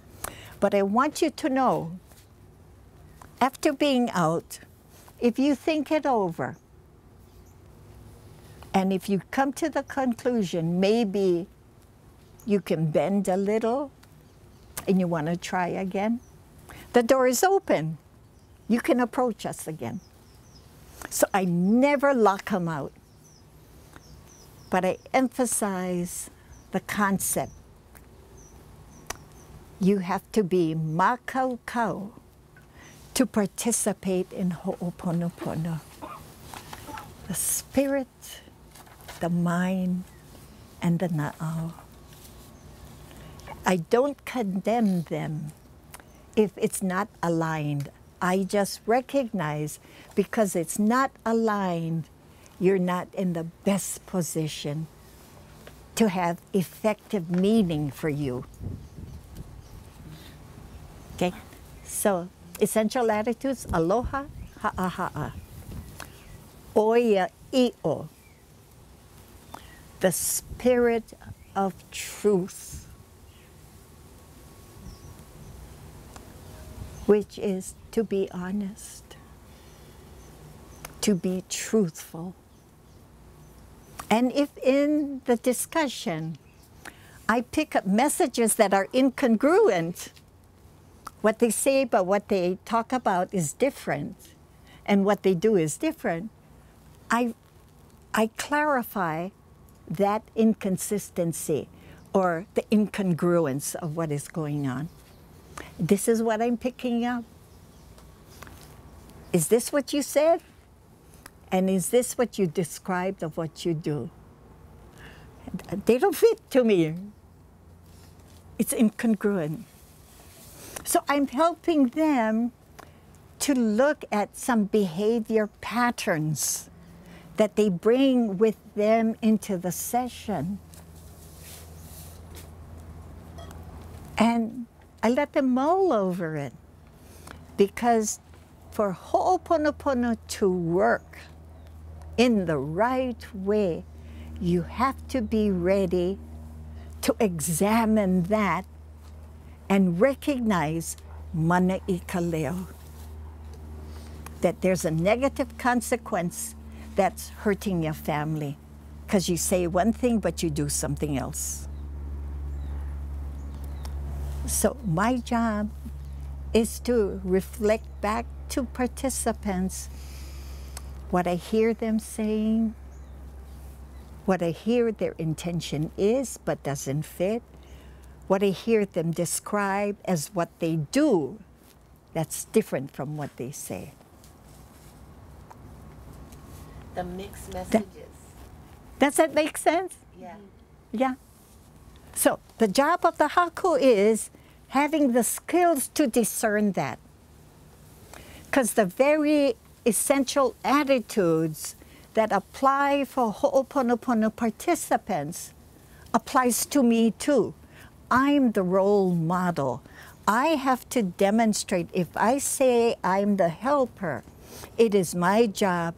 But I want you to know, after being out, if you think it over, and if you come to the conclusion, maybe you can bend a little and you want to try again, the door is open. You can approach us again. So I never lock them out, but I emphasize the concept. You have to be makaukau to participate in ho'oponopono. The spirit, the mind, and the na'au. I don't condemn them if it's not aligned. I just recognize because it's not aligned, you're not in the best position to have effective meaning for you. Okay, so essential attitudes: aloha, ha'aha'a, oia i'o, the spirit of truth, which is to be honest, to be truthful. And if in the discussion I pick up messages that are incongruent, what they say but what they talk about is different, and what they do is different, I clarify that inconsistency or the incongruence of what is going on. This is what I'm picking up. Is this what you said? And is this what you described of what you do? They don't fit to me. It's incongruent. So I'm helping them to look at some behavior patterns that they bring with them into the session. And I let them mull over it, because for ho'oponopono to work in the right way, you have to be ready to examine that and recognize manaikaleo, that there's a negative consequence that's hurting your family because you say one thing but you do something else. So my job is to reflect back to participants what I hear them saying, what I hear their intention is but doesn't fit, what I hear them describe as what they do that's different from what they say. The mixed messages. Does that make sense? Yeah. Yeah. So the job of the haku is having the skills to discern that. Because the very essential attitudes that apply for ho'oponopono participants applies to me too. I'm the role model. I have to demonstrate. If I say I'm the helper, it is my job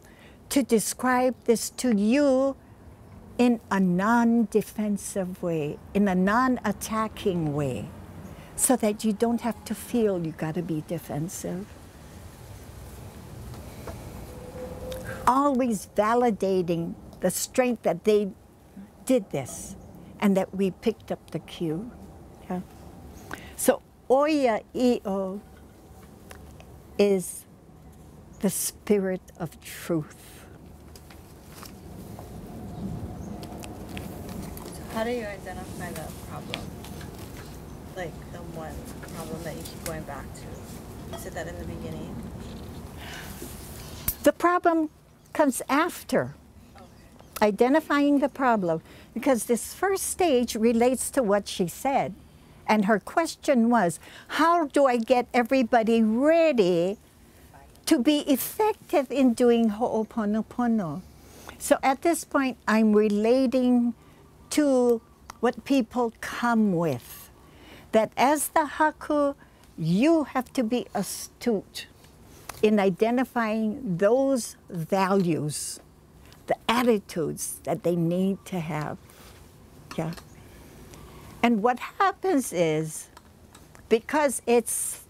to describe this to you in a non-defensive way, in a non-attacking way, so that you don't have to feel you got to be defensive. Always validating the strength that they did this and that we picked up the cue. Yeah? So oia i'o is the spirit of truth. How do you identify the problem? Like the one problem that you keep going back to? You said that in the beginning. The problem comes after. Okay. Identifying the problem, because this first stage relates to what she said. And her question was, how do I get everybody ready to be effective in doing ho'oponopono? So at this point, I'm relating to what people come with. That as the haku, you have to be astute in identifying those values, the attitudes that they need to have. Yeah. And what happens is, because it's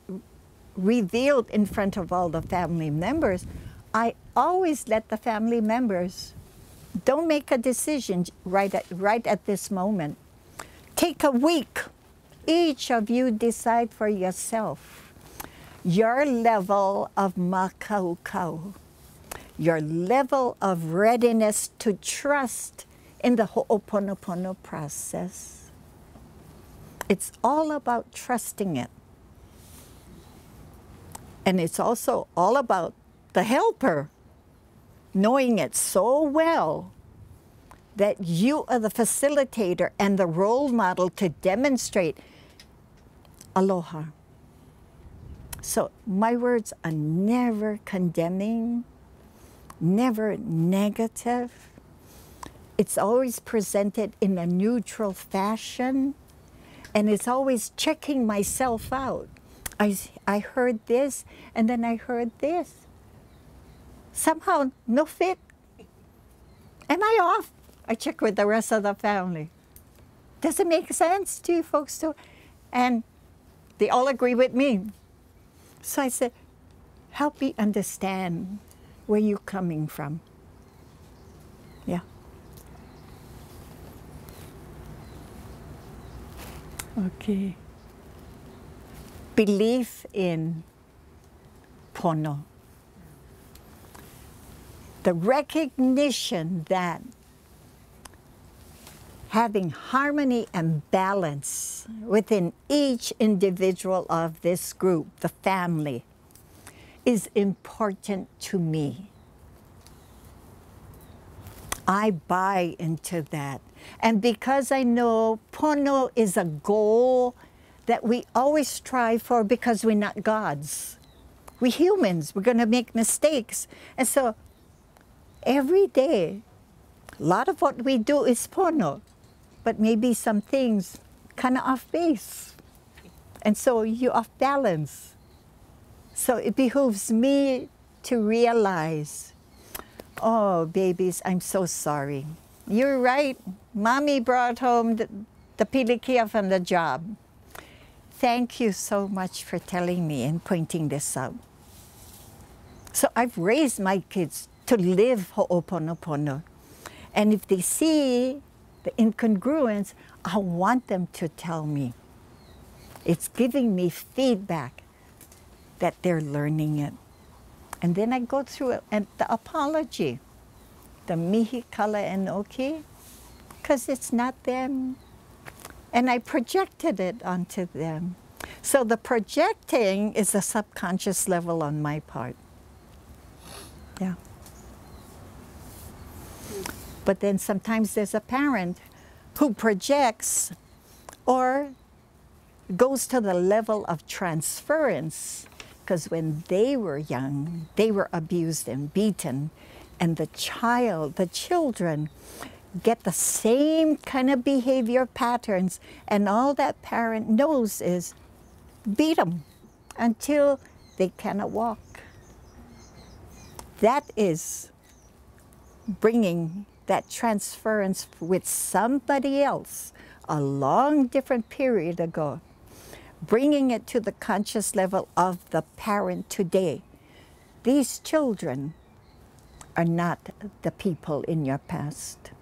revealed in front of all the family members, I always let the family members, don't make a decision right at this moment. Take a week. Each of you decide for yourself your level of makaukau, your level of readiness to trust in the ho'oponopono process. It's all about trusting it. And it's also all about the helper knowing it so well that you are the facilitator and the role model to demonstrate aloha. So my words are never condemning, never negative. It's always presented in a neutral fashion, and it's always checking myself out. I heard this, and then I heard this. Somehow, no fit. Am I off? I check with the rest of the family. Does it make sense to you folks too? And they all agree with me. So I said, help me understand where you're coming from. Yeah. Okay. Belief in pono. The recognition that having harmony and balance within each individual of this group, the family, is important to me. I buy into that. And because I know pono is a goal that we always strive for, because we're not gods. We're humans. We're going to make mistakes. And so every day, a lot of what we do is pono, but maybe some things kind of off base. And so you're off balance. So it behooves me to realize, oh, babies, I'm so sorry. You're right. Mommy brought home the pilikia from the job. Thank you so much for telling me and pointing this out. So I've raised my kids to live ho'oponopono. And if they see the incongruence, I want them to tell me. It's giving me feedback that they're learning it. And then I go through it, and the apology, the mihi, kala, and oki, because it's not them. And I projected it onto them. So the projecting is a subconscious level on my part. Yeah. But then sometimes there's a parent who projects or goes to the level of transference, because when they were young, they were abused and beaten, and the children get the same kind of behavior patterns, and all that parent knows is beat them until they cannot walk. That is bringing that transference with somebody else a long different period ago, bringing it to the conscious level of the parent today. These children are not the people in your past.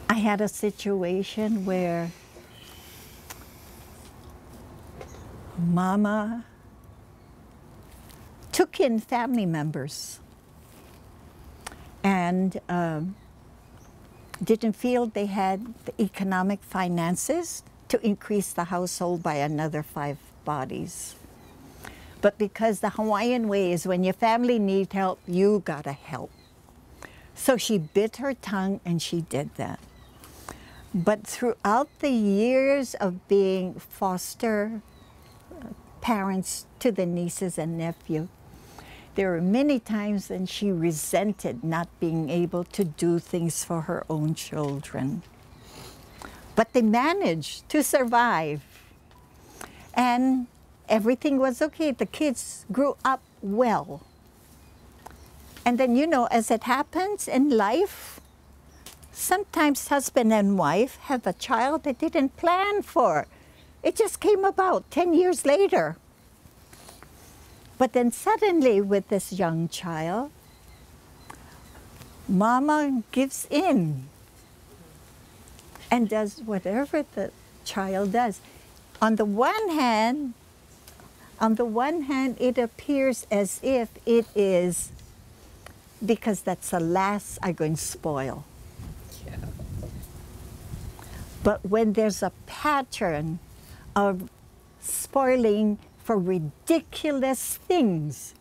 I had a situation where Mama took in family members and didn't feel they had the economic finances to increase the household by another 5 bodies. But because the Hawaiian way is when your family needs help, you gotta help. So she bit her tongue and she did that. But throughout the years of being foster parents to the nieces and nephew, There were many times when she resented not being able to do things for her own children. But they managed to survive. And everything was okay. The kids grew up well. And then, you know, as it happens in life, sometimes husband and wife have a child they didn't plan for. It just came about 10 years later. But then suddenly with this young child, Mama gives in and does whatever the child does. On the one hand, it appears as if it is because that's the last I'm going to spoil. Yeah. But when there's a pattern of spoiling for ridiculous things,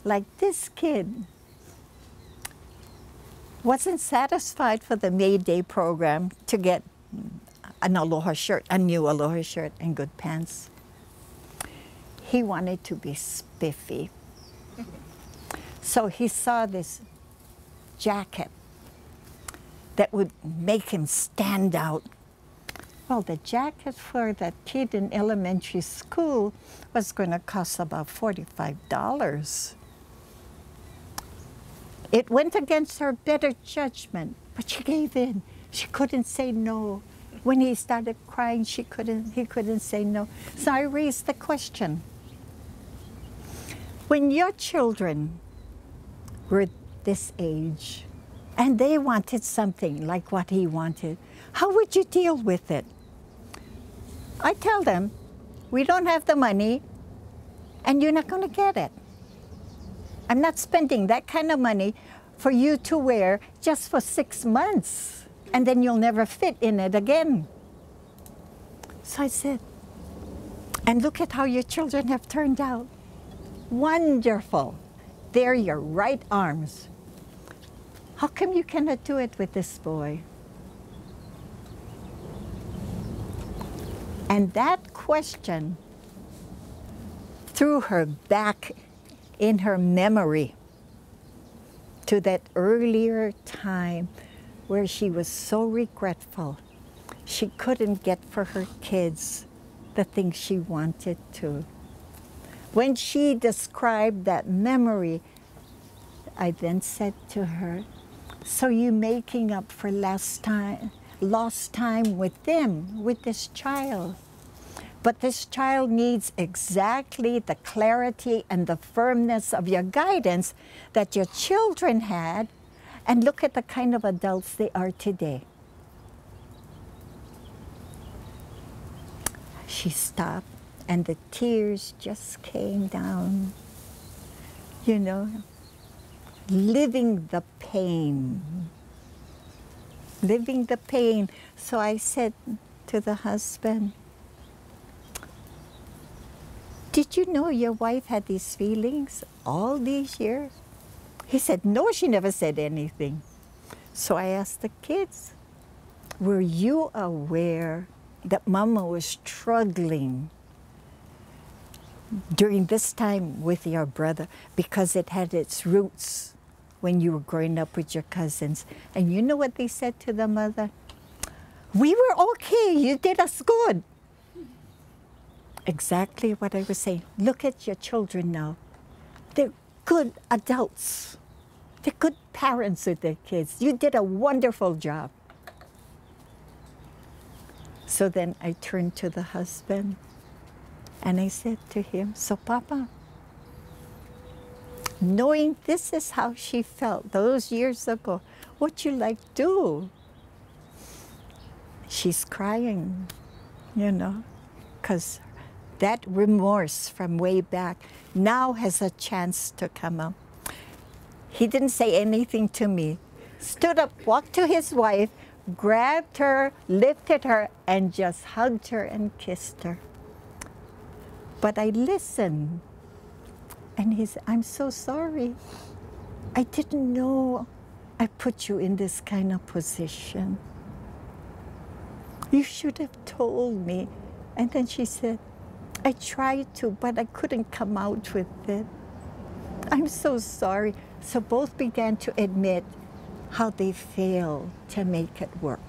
like this kid wasn't satisfied for the May Day program to get an Aloha shirt, a new Aloha shirt and good pants. He wanted to be spiffy. So he saw this jacket that would make him stand out. Well, the jacket for that kid in elementary school was going to cost about $45. It went against her better judgment, but she gave in. She couldn't say no. When he started crying, he couldn't say no. So I raised the question. When your children were this age and they wanted something like what he wanted, how would you deal with it? I tell them, we don't have the money and you're not going to get it. I'm not spending that kind of money for you to wear just for 6 months and then you'll never fit in it again. So I said, and look at how your children have turned out. Wonderful. They're your right arms. How come you cannot do it with this boy? And that question threw her back in her memory to that earlier time where she was so regretful she couldn't get for her kids the things she wanted to. When she described that memory, I then said to her, so you're making up for lost time with them, with this child. But this child needs exactly the clarity and the firmness of your guidance that your children had, and look at the kind of adults they are today. She stopped, and the tears just came down. You know, living the pain. Living the pain. So I said to the husband, did you know your wife had these feelings all these years? He said, no, she never said anything. So I asked the kids, were you aware that Mama was struggling during this time with your brother because it had its roots when you were growing up with your cousins? And you know what they said to the mother? We were okay, you did us good. Exactly what I was saying. Look at your children now. They're good adults. They're good parents with their kids. You did a wonderful job. So then I turned to the husband and I said to him, so Papa, knowing this is how she felt those years ago, what you like do? She's crying, you know, because that remorse from way back now has a chance to come up. He didn't say anything to me. Stood up, walked to his wife, grabbed her, lifted her, and just hugged her and kissed her. But I listened, and he said, I'm so sorry. I didn't know I put you in this kind of position. You should have told me. And then she said, I tried to, but I couldn't come out with it. I'm so sorry. So both began to admit how they failed to make it work.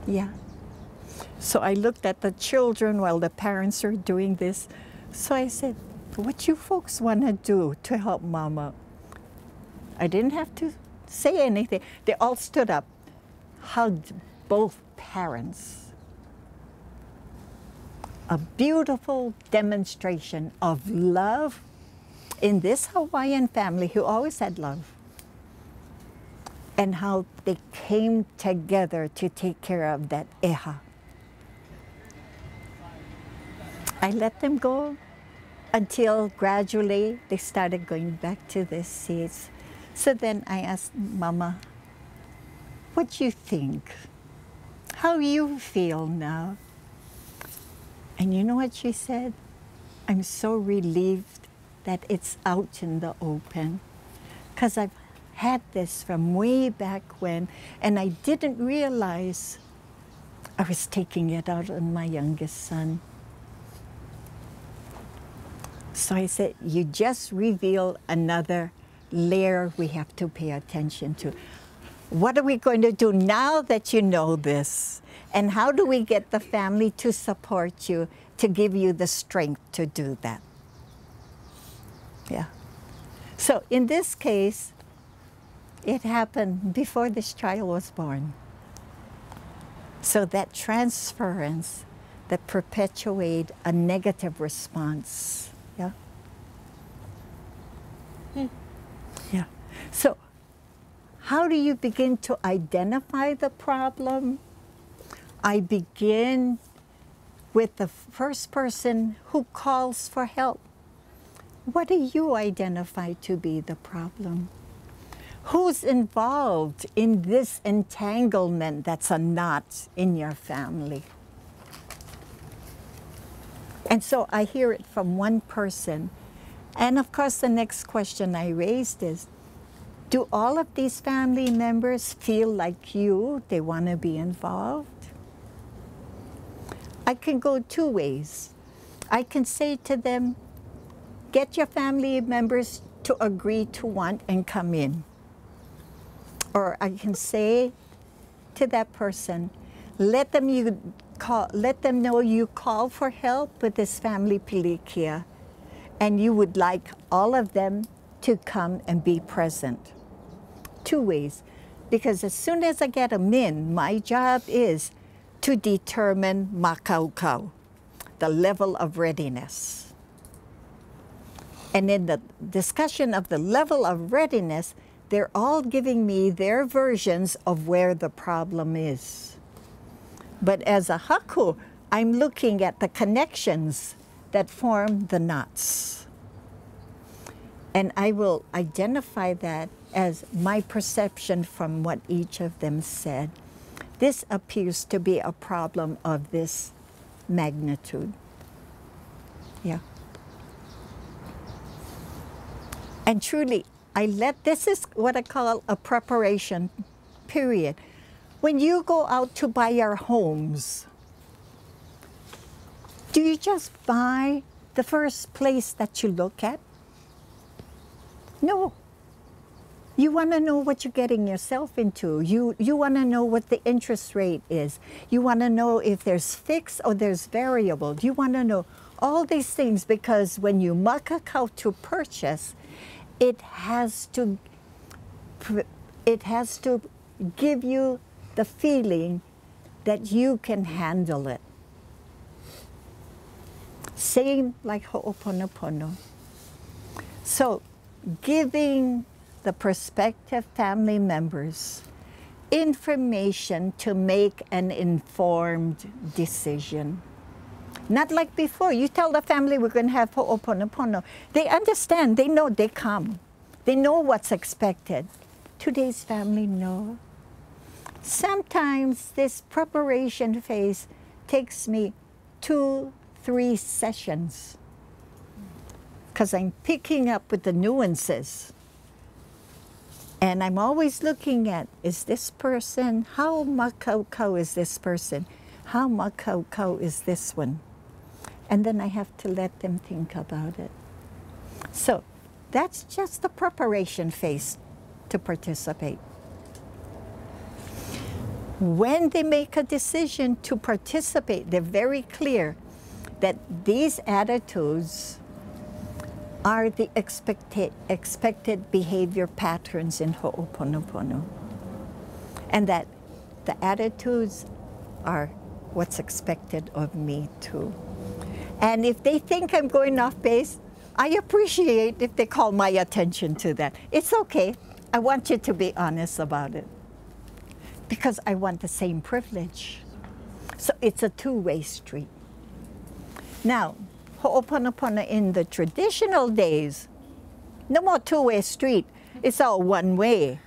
Yeah. So I looked at the children while the parents are doing this. So I said, what you folks want to do to help Mama? I didn't have to say anything. They all stood up, hugged both parents. A beautiful demonstration of love in this Hawaiian family who always had love, and how they came together to take care of that eha. I let them go until gradually they started going back to their seats. So then I asked Mama, what do you think? How you feel now? And you know what she said? I'm so relieved that it's out in the open, because I've had this from way back when, and I didn't realize I was taking it out on my youngest son. So I said, you just reveal another layer we have to pay attention to. What are we going to do now that you know this? And how do we get the family to support you, to give you the strength to do that? Yeah. So in this case, it happened before this child was born. So that transference that perpetuate a negative response. Yeah. Yeah. So how do you begin to identify the problem? I begin with the first person who calls for help. What do you identify to be the problem? Who's involved in this entanglement that's a knot in your family? And so I hear it from one person. And of course, the next question I raised is, do all of these family members feel like you, they want to be involved? I can go two ways. I can say to them, get your family members to agree to want and come in. Or I can say to that person, let them know you call for help with this family pilikia, and you would like all of them to come and be present. Two ways, because as soon as I get them in, my job is to determine makaukau, the level of readiness. And in the discussion of the level of readiness, they're all giving me their versions of where the problem is. But as a haku, I'm looking at the connections that form the knots. And I will identify that as my perception from what each of them said. This appears to be a problem of this magnitude. Yeah. And truly, this is what I call a preparation period. When you go out to buy your homes, do you just buy the first place that you look at? No. You want to know what you're getting yourself into. You want to know what the interest rate is. You want to know if there's fixed or there's variable. You want to know all these things, because when you makakau to purchase, it has to give you the feeling that you can handle it. Same like Ho'oponopono. So giving the prospective family members information to make an informed decision. Not like before. You tell the family we're going to have Ho'oponopono. They understand. They know. They come. They know what's expected. Today's family know. Sometimes this preparation phase takes me 2-3 sessions, because I'm picking up with the nuances. And I'm always looking at, is this person, how makaukau is this person? How makaukau is this one? And then I have to let them think about it. So That's just the preparation phase to participate. When they make a decision to participate, they're very clear that these attitudes are the expected behavior patterns in Ho'oponopono. And that the attitudes are what's expected of me too. And if they think I'm going off base, I appreciate if they call my attention to that. It's okay. I want you to be honest about it, because I want the same privilege. So it's a two-way street. Now, Ho'oponopono in the traditional days, no more two-way street. It's all one way.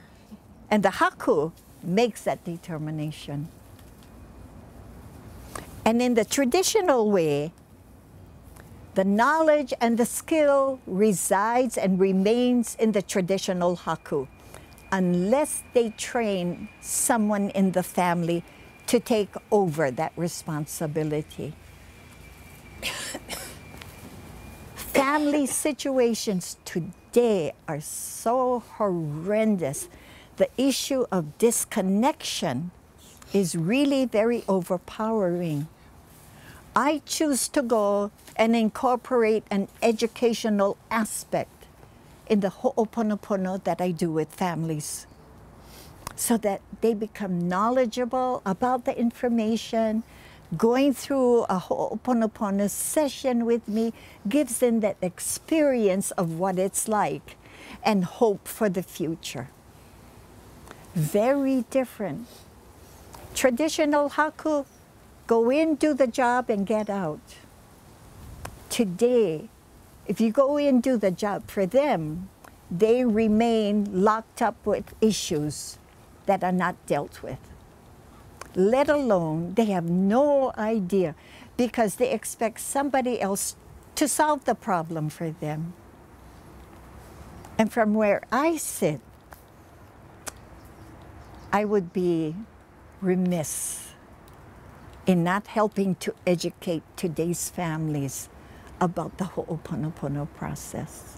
And the haku makes that determination. And in the traditional way, the knowledge and the skill resides and remains in the traditional haku, unless they train someone in the family to take over that responsibility. Family situations today are so horrendous. The issue of disconnection is really very overpowering. I choose to go and incorporate an educational aspect in the Ho'oponopono that I do with families, so that they become knowledgeable about the information. Going through a Ho'oponopono session with me gives them that experience of what it's like and hope for the future. Very different. Traditional haku, go in, do the job, and get out. Today, if you go in, do the job, for them, they remain locked up with issues that are not dealt with. Let alone, they have no idea, because they expect somebody else to solve the problem for them. And from where I sit, I would be remiss in not helping to educate today's families about the Ho'oponopono process.